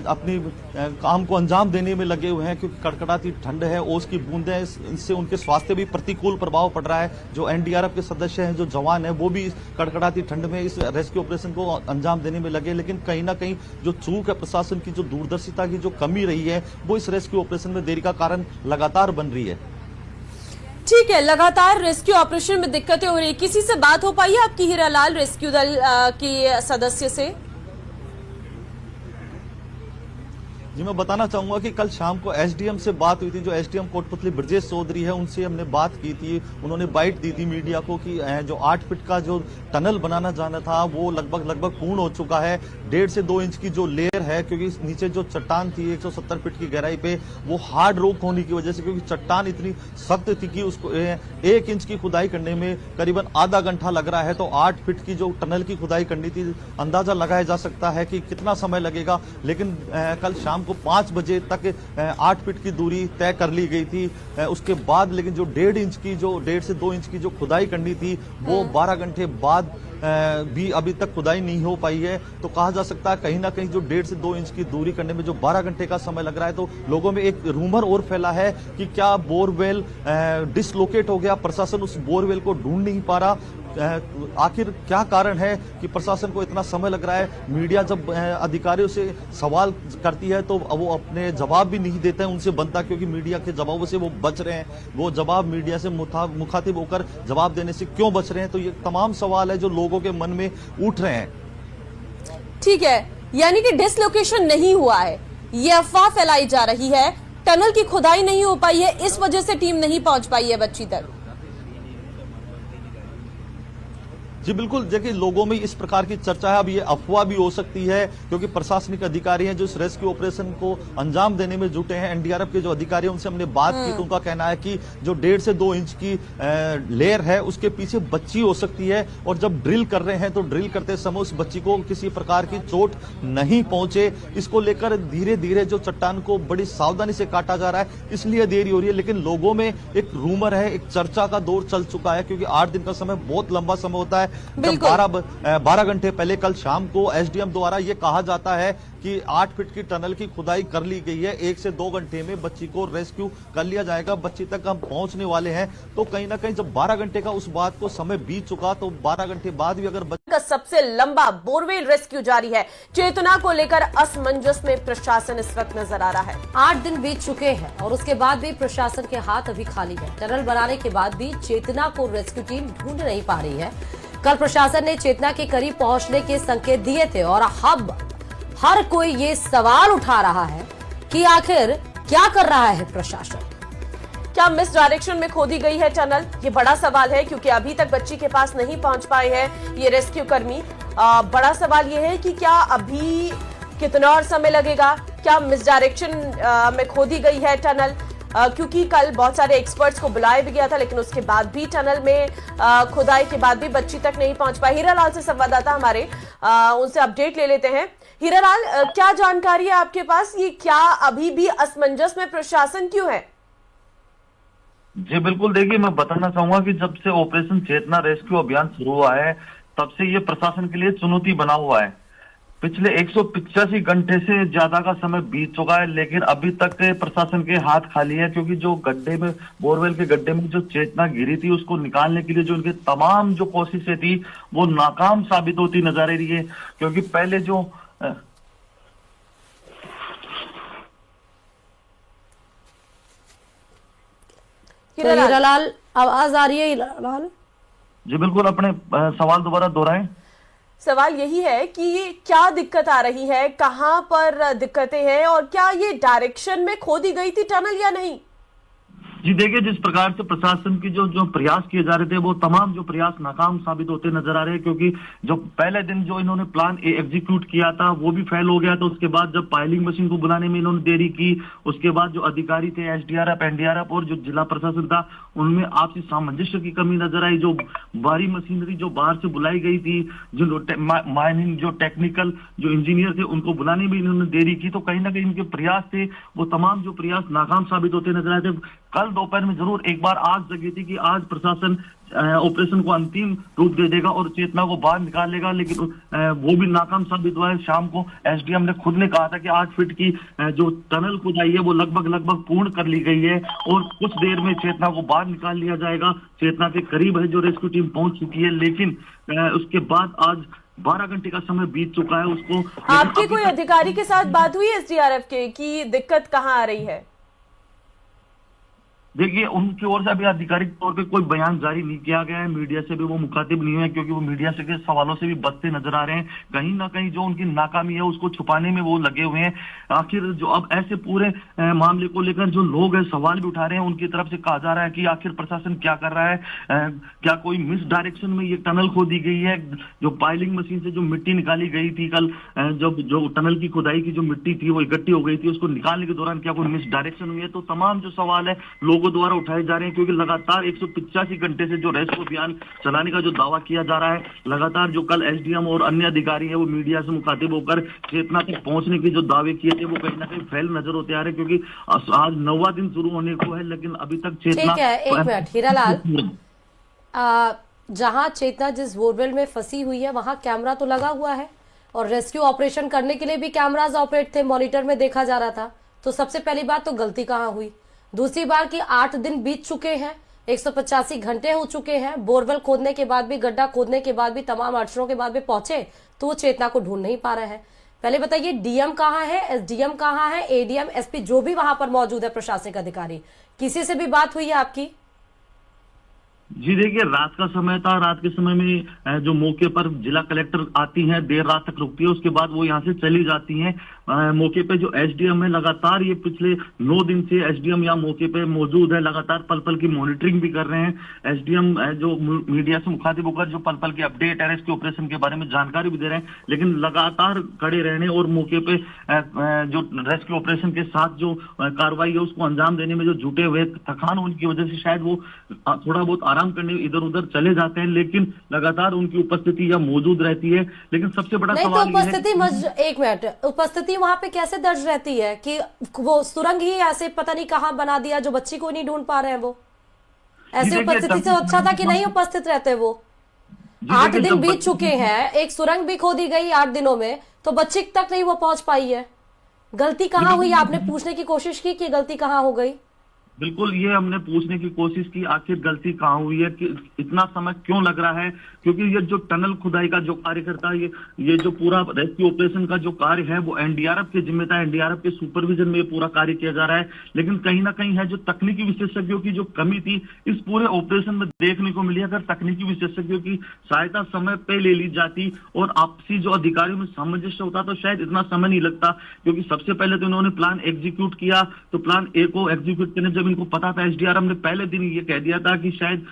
अपनी काम को अंजाम देने में लगे हुए हैं, क्योंकि कड़कड़ाती ठंड है, ओस की बूंदें, इससे उनके स्वास्थ्य भी प्रतिकूल प्रभाव पड़ रहा है। जो एनडीआरएफ के सदस्य हैं, जो जवान हैं, वो भी इस कड़कड़ाती ठंड में इस रेस्क्यू ऑपरेशन को अंजाम देने में लगे। लेकिन कहीं ना कहीं जो चूक है प्रशासन की, जो दूरदर्शिता की जो कमी रही है, वो इस रेस्क्यू ऑपरेशन में देरी का कारण लगातार बन रही है। ठीक है, लगातार रेस्क्यू ऑपरेशन में दिक्कतें हो रही। किसी से बात हो पाई है आपकी हीरालाल रेस्क्यू दल के सदस्य से? जी, मैं बताना चाहूंगा कि कल शाम को एसडीएम से बात हुई थी। जो एसडीएम कोटपुतली ब्रजेश चौधरी है, उनसे हमने बात की थी। उन्होंने बाइट दी थी मीडिया को कि जो 8 फीट का जो टनल बनाना जाना था वो लगभग पूर्ण हो चुका है। 1.5 से 2 इंच की जो लेयर है, क्योंकि नीचे जो चट्टान थी 170 फीट की गहराई पे, वो हार्ड रॉक होने की वजह से, क्योंकि चट्टान इतनी सख्त थी कि उसको 1 इंच की खुदाई करने में करीबन आधा घंटा लग रहा है। तो 8 फीट की जो टनल की खुदाई करनी थी, अंदाजा लगाया जा सकता है कि कितना समय लगेगा। लेकिन कल शाम को 5 बजे तक 8 फीट की दूरी तय कर ली गई थी। उसके बाद लेकिन जो 1.5 से 2 इंच की जो खुदाई करनी थी वो 12 घंटे बाद भी अभी तक खुदाई नहीं हो पाई है। तो कहा जा सकता है कहीं ना कहीं जो 1.5 से 2 इंच की दूरी करने में जो 12 घंटे का समय लग रहा है, तो लोगों में एक रूमर और फैला है कि क्या बोरवेल डिसलोकेट हो गया, प्रशासन उस बोरवेल को ढूंढ नहीं पा रहा। आखिर क्या कारण है कि प्रशासन को इतना समय लग रहा है? मीडिया जब अधिकारियों से सवाल करती है तो वो अपने जवाब भी नहीं देते हैं, उनसे बनता, क्योंकि मीडिया के जवाबों से वो बच रहे हैं। वो जवाब मीडिया से मुखातिब होकर जवाब देने से क्यों बच रहे हैं? तो ये तमाम सवाल है जो लोगों के मन में उठ रहे हैं। ठीक है, यानी कि डिसलोकेशन नहीं हुआ है, ये अफवाह फैलाई जा रही है। टनल की खुदाई नहीं हो पाई है, इस वजह से टीम नहीं पहुंच पाई है बच्ची तक। जी बिल्कुल, देखिए लोगों में इस प्रकार की चर्चा है। अब ये अफवाह भी हो सकती है क्योंकि प्रशासनिक अधिकारी हैं जो इस रेस्क्यू ऑपरेशन को अंजाम देने में जुटे हैं। एनडीआरएफ के जो अधिकारी हैं उनसे हमने बात की तो उनका कहना है कि जो 1.5 से 2 इंच की लेयर है उसके पीछे बच्ची हो सकती है, और जब ड्रिल कर रहे हैं तो ड्रिल करते समय उस बच्ची को किसी प्रकार की चोट नहीं पहुंचे। इसको लेकर धीरे धीरे जो चट्टान को बड़ी सावधानी से काटा जा रहा है, इसलिए देरी हो रही है। लेकिन लोगों में एक रूमर है, एक चर्चा का दौर चल चुका है क्योंकि 8 दिन का समय बहुत लंबा समय होता है। जब 12 घंटे पहले कल शाम को एसडीएम द्वारा यह कहा जाता है कि 8 फीट की टनल की खुदाई कर ली गई है, 1 से 2 घंटे में बच्ची को रेस्क्यू कर लिया जाएगा, बच्ची तक हम पहुंचने वाले हैं। तो कहीं ना कहीं जब 12 घंटे का उस बात को समय बीत चुका तो 12 घंटे बाद भी अगर का सबसे लंबा बोरवेल रेस्क्यू जारी है। चेतना को लेकर असमंजस में प्रशासन इस वक्त नजर आ रहा है। 8 दिन बीत चुके हैं और उसके बाद भी प्रशासन के हाथ अभी खाली है। टनल बनाने के बाद भी चेतना को रेस्क्यू टीम ढूंढ नहीं पा रही है। कल प्रशासन ने चेतना के करीब पहुंचने के संकेत दिए थे और अब हर कोई ये सवाल उठा रहा है कि आखिर क्या कर रहा है प्रशासन। क्या मिस डायरेक्शन में खोदी गई है टनल? ये बड़ा सवाल है क्योंकि अभी तक बच्ची के पास नहीं पहुंच पाए हैं ये रेस्क्यू कर्मी। बड़ा सवाल ये है कि क्या अभी कितना और समय लगेगा? क्या मिस डायरेक्शन में खोदी गई है टनल? क्योंकि कल बहुत सारे एक्सपर्ट्स को बुलाया भी गया था, लेकिन उसके बाद भी टनल में खुदाई के बाद भी बच्ची तक नहीं पहुंच पाई। हीरालाल से संवाददाता हमारे, उनसे अपडेट ले लेते हैं। हीरालाल, क्या जानकारी है आपके पास? ये क्या अभी भी असमंजस में प्रशासन क्यों है? जी बिल्कुल, देखिए मैं बताना चाहूंगा कि जब से ऑपरेशन चेतना रेस्क्यू अभियान शुरू हुआ है तब से ये प्रशासन के लिए चुनौती बना हुआ है। पिछले 185 घंटे से ज्यादा का समय बीत चुका है, लेकिन अभी तक प्रशासन के हाथ खाली है क्योंकि जो गड्ढे में, बोरवेल के गड्ढे में जो चेतना गिरी थी उसको निकालने के लिए जो उनके तमाम जो कोशिशें थी वो नाकाम साबित होती नजर आ रही है। क्योंकि पहले जो हीरालाल, आवाज आ रही है हीरालाल? जी बिल्कुल, अपने सवाल दोबारा दोहराएं। सवाल यही है कि क्या दिक्कत आ रही है, कहां पर दिक्कतें हैं और क्या ये डायरेक्शन में खोदी गई थी टनल या नहीं? जी देखिए, जिस प्रकार से प्रशासन की जो प्रयास किए जा रहे थे वो तमाम जो प्रयास नाकाम साबित होते नजर आ रहे हैं। क्योंकि जो पहले दिन जो इन्होंने प्लान एग्जीक्यूट किया था वो भी फेल हो गया था। उसके बाद जब पाइलिंग मशीन को बुलाने में इन्होंने देरी की, उसके बाद जो अधिकारी थे एसडीआरएफ, एनडीआरएफ और जो जिला प्रशासन था उनमें आपसी सामंजस्य की कमी नजर आई। जो भारी मशीनरी जो बाहर से बुलाई गई थी, जो माइनिंग जो टेक्निकल जो इंजीनियर थे उनको बुलाने में इन्होंने देरी की, तो कहीं ना कहीं इनके प्रयास थे वो तमाम जो प्रयास नाकाम साबित होते नजर आए थे। कल दोपहर में जरूर एक बार आग जगी थी कि आज प्रशासन ऑपरेशन को अंतिम रूप दे देगा और चेतना को बाहर निकालेगा, लेकिन वो भी नाकाम साबित हुआ है। शाम को एसडीएम ने खुद ने कहा था कि 8 फीट की जो टनल खुदाई है वो लगभग पूर्ण कर ली गई है और कुछ देर में चेतना को बाहर निकाल लिया जाएगा। चेतना के करीब है जो रेस्क्यू टीम पहुंच चुकी है, लेकिन उसके बाद आज 12 घंटे का समय बीत चुका है उसको। आपकी कोई अधिकारी के साथ बात हुई एसडीआरएफ के कि दिक्कत कहाँ आ रही है? देखिए, उनकी ओर से अभी आधिकारिक तौर पे कोई बयान जारी नहीं किया गया है, मीडिया से भी वो मुखातिब नहीं है क्योंकि वो मीडिया से के सवालों से भी बचते नजर आ रहे हैं। कहीं ना कहीं जो उनकी नाकामी है उसको छुपाने में वो लगे हुए हैं। आखिर जो अब ऐसे पूरे मामले को लेकर जो लोग हैं सवाल भी उठा रहे हैं, उनकी तरफ से कहा जा रहा है कि आखिर प्रशासन क्या कर रहा है, क्या कोई मिस डायरेक्शन में ये टनल खोदी गई है? जो पाइलिंग मशीन से जो मिट्टी निकाली गई थी कल, जब जो टनल की खुदाई की जो मिट्टी थी वो इकट्ठी हो गई थी, उसको निकालने के दौरान क्या कोई मिस डायरेक्शन हुई है? तो तमाम जो सवाल है लोगों द्वारा उठाए जा रहे हैं क्योंकि लगातार 185 घंटे से जो रेस्क्यू अभियान चलाने का जो दावा किया जा रहा है, लगातार जो कल एसडीएम और अन्य अधिकारी है वो मीडिया से मुखातिब होकर चेतना तक पहुंचने के जो दावे किए थे वो कहीं ना कहीं फेल नजर होते आ रहे हैं क्योंकि आज 9वां दिन शुरू होने को है, लेकिन अभी तक चेतना। ठीक है, एक मिनट हीरालाल, जहां चेतना जिस बोरवेल में फंसी हुई है वहां कैमरा तो लगा हुआ है और रेस्क्यू ऑपरेशन करने के लिए भी कैमराज ऑपरेट थे, मॉनिटर में देखा जा रहा था। तो सबसे पहली बात तो गलती कहाँ हुई? दूसरी बार कि 8 दिन बीत चुके हैं, 185 घंटे हो चुके हैं, बोरवेल खोदने के बाद भी, गड्ढा खोदने के बाद भी, तमाम अड़चनों के बाद भी पहुंचे तो वो चेतना को ढूंढ नहीं पा रहे हैं। पहले बताइए, डीएम कहाँ है, एसडीएम कहाँ है, एडीएम, एसपी जो भी वहां पर मौजूद है प्रशासनिक अधिकारी, किसी से भी बात हुई है आपकी? जी देखिए, रात का समय था। रात के समय में जो मौके पर जिला कलेक्टर आती हैं, देर रात तक रुकती है, उसके बाद वो यहाँ से चली जाती हैं। मौके पे जो एसडीएम है, लगातार ये पिछले 9 दिन से एसडीएम यहाँ मौके पे मौजूद है, लगातार पल पल की मॉनिटरिंग भी कर रहे हैं। एसडीएम जो मीडिया से मुखातिब होकर जो पल पल की अपडेट है, रेस्क्यू ऑपरेशन के बारे में जानकारी भी दे रहे हैं, लेकिन लगातार खड़े रहने और मौके पे जो रेस्क्यू ऑपरेशन के साथ जो कार्रवाई है उसको अंजाम देने में जो जुटे हुए, थकान होने की वजह से शायद वो थोड़ा बहुत आराम करने इधर उधर चले जाते हैं, लेकिन लगातार उनकी उपस्थिति यहाँ मौजूद रहती है। लेकिन सबसे बड़ा नहीं, सवाल तो उपस्थिति एक मिनट, उपस्थिति वहां पे कैसे दर्ज रहती है कि वो सुरंग ही ऐसे पता नहीं कहाँ बना दिया जो बच्ची को नहीं ढूंढ पा रहे हैं? वो ऐसे उपस्थिति से अच्छा था कि नहीं उपस्थित रहते? वो 8 दिन बीत चुके हैं, एक सुरंग भी खोदी गई 8 दिनों में, तो बच्ची तक नहीं वो पहुंच पाई है। गलती कहाँ हुई? आपने पूछने की कोशिश की कि गलती कहाँ हो गई? बिल्कुल, ये हमने पूछने की कोशिश की आखिर गलती कहाँ हुई है, कि इतना समय क्यों लग रहा है, क्योंकि ये जो टनल खुदाई का जो कार्य करता है, ये जो पूरा रेस्क्यू ऑपरेशन का जो कार्य है वो एनडीआरएफ के जिम्मे था, एनडीआरएफ के सुपरविजन में ये पूरा कार्य किया जा रहा है। लेकिन कहीं ना कहीं है जो तकनीकी विशेषज्ञों की जो कमी थी इस पूरे ऑपरेशन में देखने को मिली। अगर तकनीकी विशेषज्ञों की सहायता समय पे ले ली जाती और आपसी जो अधिकारियों में सामंजस्य होता तो शायद इतना समय नहीं लगता, क्योंकि सबसे पहले तो इन्होंने प्लान एग्जीक्यूट किया, तो प्लान ए को एग्जीक्यूट करने जब इनको पता था, एसडीआरएफ ने पहले दिन ये कह दिया था कि शायद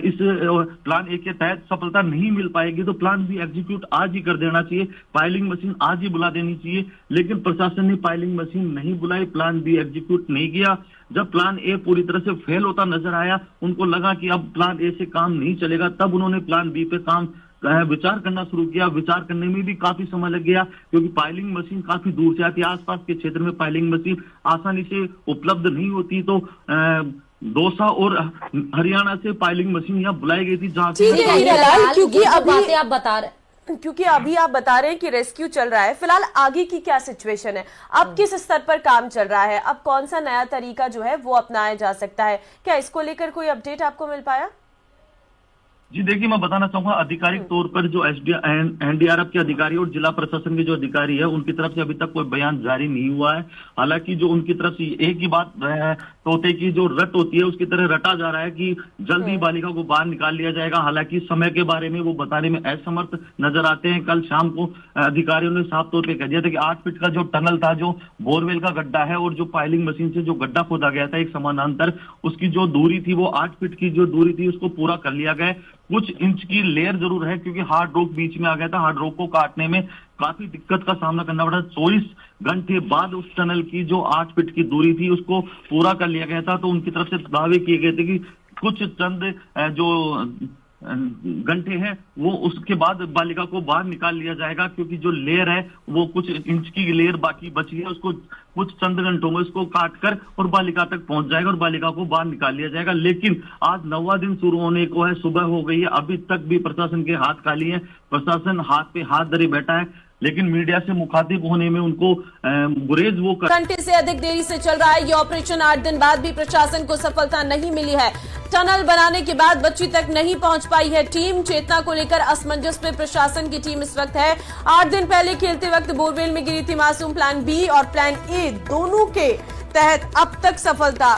इस प्लान ए के तहत सफलता नहीं मिल पाएगी, तो प्लान बी एग्जीक्यूट आज ही कर देना चाहिए, पाइलिंग मशीन आज ही बुला देनी चाहिए। लेकिन प्रशासन ने पाइलिंग मशीन नहीं बुलाई, प्लान बी एग्जीक्यूट नहीं किया। जब प्लान ए पूरी तरह से फेल होता नजर आया, उनको लगा कि अब प्लान ए से काम नहीं चलेगा, तब उन्होंने प्लान बी पे काम विचार करना शुरू किया। विचार करने में भी काफी समय लग गया, क्योंकि पाइलिंग मशीन काफी दूर से आती है, आसपास के क्षेत्र में पाइलिंग मशीन आसानी से उपलब्ध नहीं होती, तो दौसा और हरियाणा से पाइलिंग मशीन यहाँ बुलाई गई थी, जहाँ क्योंकि अभी आप बता रहे हैं कि रेस्क्यू चल रहा है, फिलहाल आगे की क्या सिचुएशन है? अब किस स्तर पर काम चल रहा है? अब कौन सा नया तरीका जो है वो अपनाया जा सकता है? क्या इसको लेकर कोई अपडेट आपको मिल पाया? जी देखिए, मैं बताना चाहूंगा आधिकारिक तौर पर जो एनडीआरएफ के अधिकारी और जिला प्रशासन के जो अधिकारी है उनकी तरफ से अभी तक कोई बयान जारी नहीं हुआ है। हालांकि जो उनकी तरफ से एक ही बात तोते की जो रट होती है उसकी तरह रटा जा रहा है कि जल्दी बालिका को बाहर निकाल लिया जाएगा। हालांकि समय के बारे में वो बताने में असमर्थ नजर आते हैं। कल शाम को अधिकारियों ने साफ तौर पर कह दिया था कि 8 फीट का जो टनल था, जो बोरवेल का गड्ढा है और जो पाइलिंग मशीन से जो गड्ढा खोदा गया था एक समानांतर, उसकी जो दूरी थी वो 8 फीट की जो दूरी थी उसको पूरा कर लिया गया। कुछ इंच की लेयर जरूर है, क्योंकि हार्ड रॉक बीच में आ गया था। हार्ड रॉक को काटने में काफी दिक्कत का सामना करना पड़ा। 24 घंटे बाद उस टनल की जो 8 फीट की दूरी थी उसको पूरा कर लिया गया था। तो उनकी तरफ से दावे किए गए थे कि कुछ चंद जो घंटे हैं वो उसके बाद बालिका को बाहर निकाल लिया जाएगा, क्योंकि जो लेयर है वो कुछ इंच की लेयर बाकी बची है, उसको कुछ चंद घंटों में उसको काटकर और बालिका तक पहुंच जाएगा और बालिका को बाहर निकाल लिया जाएगा। लेकिन आज 9वां दिन शुरू होने को है, सुबह हो गई है, अभी तक भी प्रशासन के हाथ खाली है। प्रशासन हाथ पे हाथ धरे बैठा है, लेकिन मीडिया से मुखातिब होने में उनको गुरेज वो घंटे से अधिक देरी से चल रहा है ये ऑपरेशन। 8 दिन बाद भी प्रशासन को सफलता नहीं मिली है। टनल बनाने के बाद बच्ची तक नहीं पहुंच पाई है टीम। चेतना को लेकर असमंजस में प्रशासन की टीम इस वक्त है। 8 दिन पहले खेलते वक्त बोरवेल में गिरी थी मासूम। प्लान बी और प्लान ए दोनों के तहत अब तक सफलता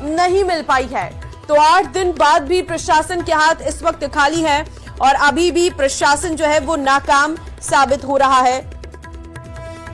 नहीं मिल पाई है। तो 8 दिन बाद भी प्रशासन के हाथ इस वक्त खाली है और अभी भी प्रशासन जो है वो नाकाम साबित हो रहा है।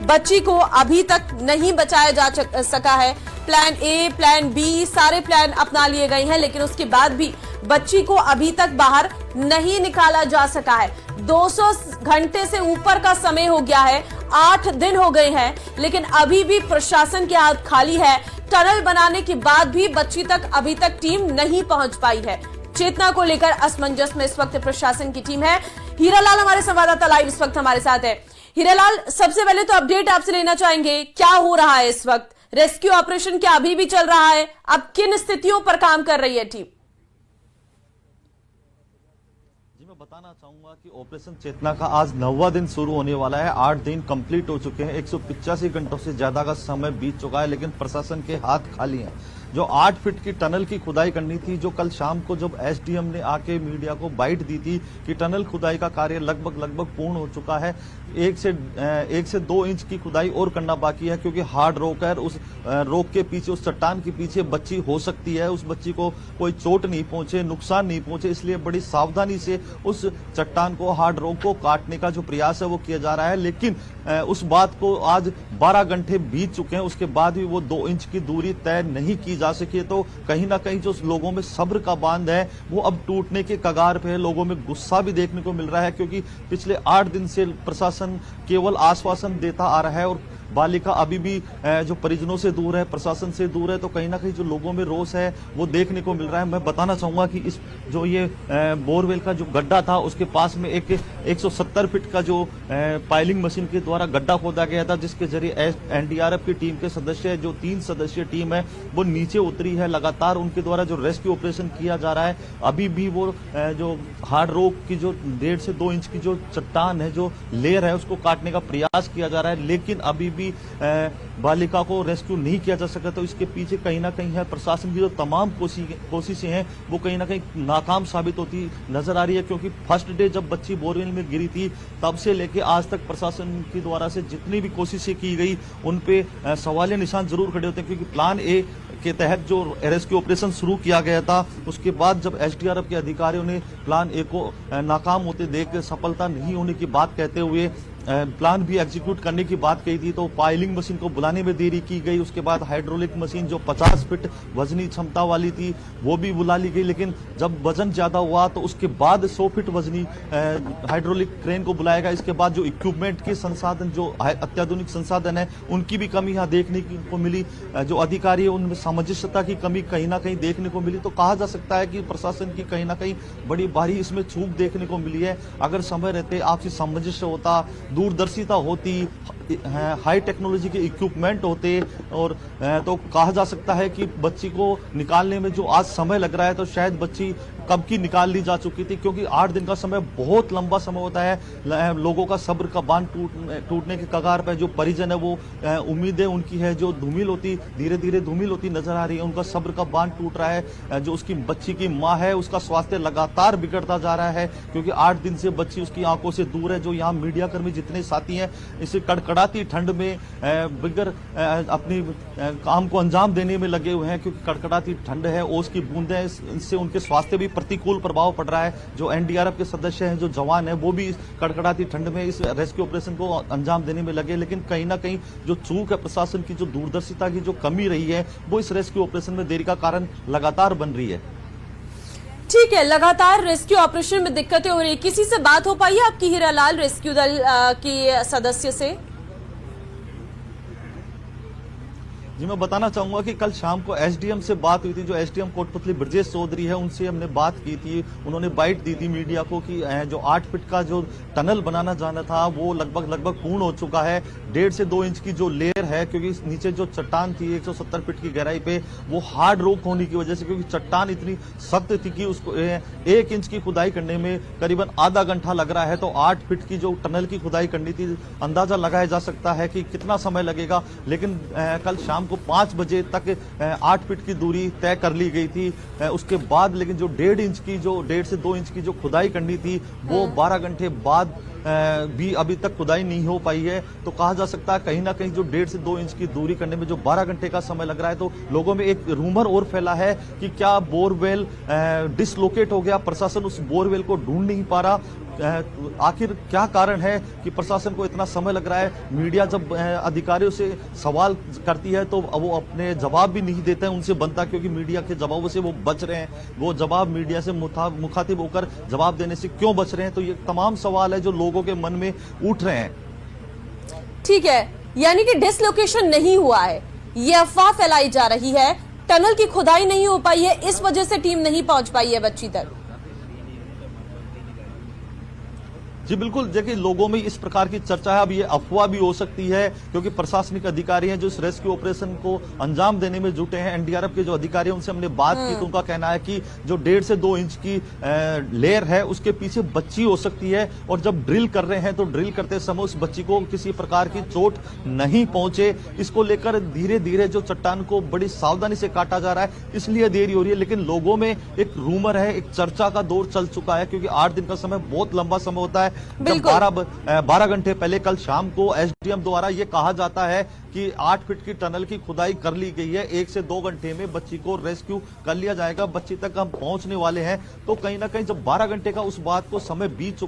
बच्ची को अभी तक नहीं बचाया जा सका है। प्लान ए, प्लान बी, सारे प्लान अपना लिए गए हैं, लेकिन उसके बाद भी बच्ची को अभी तक बाहर नहीं निकाला जा सका है। 200 घंटे से ऊपर का समय हो गया है, 8 दिन हो गए हैं, लेकिन अभी भी प्रशासन के हाथ खाली है। टनल बनाने के बाद भी बच्ची तक अभी तक टीम नहीं पहुंच पाई है। चेतना को लेकर असमंजस में इस वक्त प्रशासन की टीम है। हीरालाल हमारे संवाददाता लाइव इस वक्त हमारे साथ है। हीरालाल, सबसे पहले तो अपडेट आपसे लेना चाहेंगे, क्या हो रहा है इस वक्त? रेस्क्यू ऑपरेशन क्या अभी भी चल रहा है? अब किन स्थितियों पर काम कर रही है टीम? जी, मैं बताना चाहूंगा कि ऑपरेशन चेतना का आज 9वां दिन शुरू होने वाला है। 8 दिन कंप्लीट हो चुके हैं, 185 घंटों से ज्यादा का समय बीत चुका है, लेकिन प्रशासन के हाथ खाली हैं। जो 8 फीट की टनल की खुदाई करनी थी, जो कल शाम को जब एसडीएम ने आके मीडिया को बाइट दी थी कि टनल खुदाई का कार्य लगभग पूर्ण हो चुका है, 1 से 2 इंच की खुदाई और करना बाकी है, क्योंकि हार्ड रॉक है, उस रॉक के पीछे, उस चट्टान के पीछे बच्ची हो सकती है, उस बच्ची को कोई चोट नहीं पहुंचे, नुकसान नहीं पहुंचे, इसलिए बड़ी सावधानी से उस चट्टान को, हार्ड रॉक को काटने का जो प्रयास है वो किया जा रहा है। लेकिन उस बात को आज 12 घंटे बीत चुके हैं, उसके बाद भी वो 2 इंच की दूरी तय नहीं की जा सकी। तो कहीं ना कहीं जो लोगों में सब्र का बांध है वो अब टूटने के कगार पे है। लोगों में गुस्सा भी देखने को मिल रहा है, क्योंकि पिछले 8 दिन से प्रशासन केवल आश्वासन देता आ रहा है और बालिका अभी भी जो परिजनों से दूर है, प्रशासन से दूर है। तो कहीं ना कहीं जो लोगों में रोष है वो देखने को मिल रहा है। मैं बताना चाहूंगा कि इस जो ये बोरवेल का जो गड्ढा था, उसके पास में एक 170 फीट का जो पाइलिंग मशीन के द्वारा गड्ढा खोदा गया था, जिसके जरिए एनडीआरएफ की टीम के सदस्य, जो 3 सदस्यीय टीम है, वो नीचे उतरी है। लगातार उनके द्वारा जो रेस्क्यू ऑपरेशन किया जा रहा है। अभी भी वो जो हार्ड रॉक की जो 1.5 से 2 इंच की जो चट्टान है, जो लेयर है, उसको काटने का प्रयास किया जा रहा है, लेकिन अभी भी बालिका को रेस्क्यू नहीं किया जा सका। तो इसके पीछे कहीं ना कहीं है प्रशासन की जो तमाम कोशिशें हैं वो कहीं ना कहीं नाकाम साबित होती नजर आ रही है, क्योंकि फर्स्ट डे जब बच्ची बोरवेल में गिरी थी तब से लेके आज तक प्रशासन की द्वारा से जितनी भी कोशिशें की गई उन पे सवालिया निशान जरूर खड़े होते हैं, क्योंकि प्लान ए के तहत जो रेस्क्यू ऑपरेशन शुरू किया गया था, उसके बाद जब एसडीआरएफ के अधिकारियों ने प्लान ए को नाकाम होते देख सफलता नहीं होने की बात कहते हुए प्लान भी एग्जीक्यूट करने की बात कही थी, तो पाइलिंग मशीन को बुलाने में देरी की गई। उसके बाद हाइड्रोलिक मशीन जो 50 फीट वजनी क्षमता वाली थी वो भी बुला ली गई, लेकिन जब वजन ज्यादा हुआ तो उसके बाद 100 फीट वजनी हाइड्रोलिक क्रेन को बुलाया गया। इसके बाद जो इक्विपमेंट के संसाधन, जो अत्याधुनिक संसाधन है, उनकी भी कमी यहाँ देखने को मिली। जो अधिकारी है उनमें सामंजस्यता की कमी कहीं ना कहीं देखने को मिली। तो कहा जा सकता है कि प्रशासन की कहीं ना कहीं बड़ी भारी इसमें चूक देखने को मिली है। अगर समय रहते आपसी सामंजस्य होता, दूरदर्शिता होती, हाई टेक्नोलॉजी के इक्विपमेंट होते, और तो कहा जा सकता है कि बच्ची को निकालने में जो आज समय लग रहा है तो शायद बच्ची कब की निकाल ली जा चुकी थी, क्योंकि 8 दिन का समय बहुत लंबा समय होता है। लोगों का सब्र का बांध टूटने के कगार पर। जो परिजन है वो उम्मीदें उनकी है जो धीरे धीरे धूमिल होती नजर आ रही है, उनका सब्र का बांध टूट रहा है। जो उसकी बच्ची की माँ है उसका स्वास्थ्य लगातार बिगड़ता जा रहा है, क्योंकि 8 दिन से बच्ची उसकी आंखों से दूर है। जो यहाँ मीडिया कर्मी जितने साथी हैं, इसे कड़कड़ाती ठंड में बिगर अपनी काम को अंजाम देने में लगे हुए हैं, क्योंकि कड़कड़ाती ठंड है, ओस की बूंदें, इससे उनके स्वास्थ्य भी प्रतिकूल प्रभाव पड़ रहा है। जो एनडीआरएफ के सदस्य हैं, जो जवान हैं, वो भी इस कड़कड़ाती ठंड में इस रेस्क्यू ऑपरेशन को अंजाम देने में लगे। लेकिन कहीं ना कहीं जो चूक है प्रशासन की, जो दूरदर्शिता की जो कमी रही है, वो इस रेस्क्यू ऑपरेशन में देरी का कारण लगातार बन रही है। ठीक है, लगातार रेस्क्यू ऑपरेशन में दिक्कतें हो रही। किसी से बात हो पाई है आपकी हीरालाल रेस्क्यू दल के सदस्य से? जी, मैं बताना चाहूंगा कि कल शाम को एसडीएम से बात हुई थी। जो एसडीएम कोटपुतली ब्रजेश चौधरी है, उनसे हमने बात की थी। उन्होंने बाइट दी थी मीडिया को कि जो 8 फीट का जो टनल बनाना जाना था वो लगभग पूर्ण हो चुका है। 1.5 से 2 इंच की जो लेयर है, क्योंकि नीचे जो चट्टान थी 170 फीट की गहराई पे, वो हार्ड रॉक होने की वजह से, क्योंकि चट्टान इतनी सख्त थी कि उसको 1 इंच की खुदाई करने में करीबन आधा घंटा लग रहा है। तो 8 फीट की जो टनल की खुदाई करनी थी, अंदाजा लगाया जा सकता है कि कितना समय लगेगा। लेकिन कल शाम को 5 बजे तक 8 फीट की दूरी तय कर ली गई थी। उसके बाद लेकिन जो 1.5 से 2 इंच की जो खुदाई करनी थी वो 12 घंटे बाद भी अभी तक खुदाई नहीं हो पाई है। तो कहा जा सकता है कहीं ना कहीं जो 1.5 से 2 इंच की दूरी करने में जो 12 घंटे का समय लग रहा है, तो लोगों में एक रूमर और फैला है कि क्या बोरवेल डिसलोकेट हो गया, प्रशासन उस बोरवेल को ढूंढ नहीं पा रहा। आखिर क्या कारण है कि प्रशासन को इतना समय लग रहा है? मीडिया जब अधिकारियों से सवाल करती है तो वो अपने जवाब भी नहीं देते हैं, उनसे बनता, क्योंकि मीडिया के जवाबों से वो बच रहे हैं। वो जवाब मीडिया से मुखातिब होकर जवाब देने से क्यों बच रहे हैं? तो ये तमाम सवाल है जो लोगों के मन में उठ रहे हैं। ठीक है, यानी कि डिसलोकेशन नहीं हुआ है, ये अफवाह फैलाई जा रही है। टनल की खुदाई नहीं हो पाई है, इस वजह से टीम नहीं पहुंच पाई है बच्ची तक। जी बिल्कुल, देखिए लोगों में इस प्रकार की चर्चा है। अब ये अफवाह भी हो सकती है क्योंकि प्रशासनिक अधिकारी हैं जो इस रेस्क्यू ऑपरेशन को अंजाम देने में जुटे हैं। एनडीआरएफ के जो अधिकारी हैं उनसे हमने बात की तो उनका कहना है कि जो 1.5 से 2 इंच की लेयर है उसके पीछे बच्ची हो सकती है, और जब ड्रिल कर रहे हैं तो ड्रिल करते समय उस बच्ची को किसी प्रकार की चोट नहीं पहुंचे। इसको लेकर धीरे धीरे जो चट्टान को बड़ी सावधानी से काटा जा रहा है, इसलिए देरी हो रही है। लेकिन लोगों में एक रूमर है, एक चर्चा का दौर चल चुका है क्योंकि 8 दिन का समय बहुत लंबा समय होता है। जब 12 घंटे पहले कल शाम को एसडीएम द्वारा यह कहा जाता है कि 8 फीट की टनल की खुदाई कर ली गई है, 1 से 2 घंटे में बच्ची को रेस्क्यू कर लिया जाएगा, बच्ची तक हम पहुंचने वाले हैं, तो कहीं ना कहीं जब 12 घंटे का उस बात को समय बीत चुका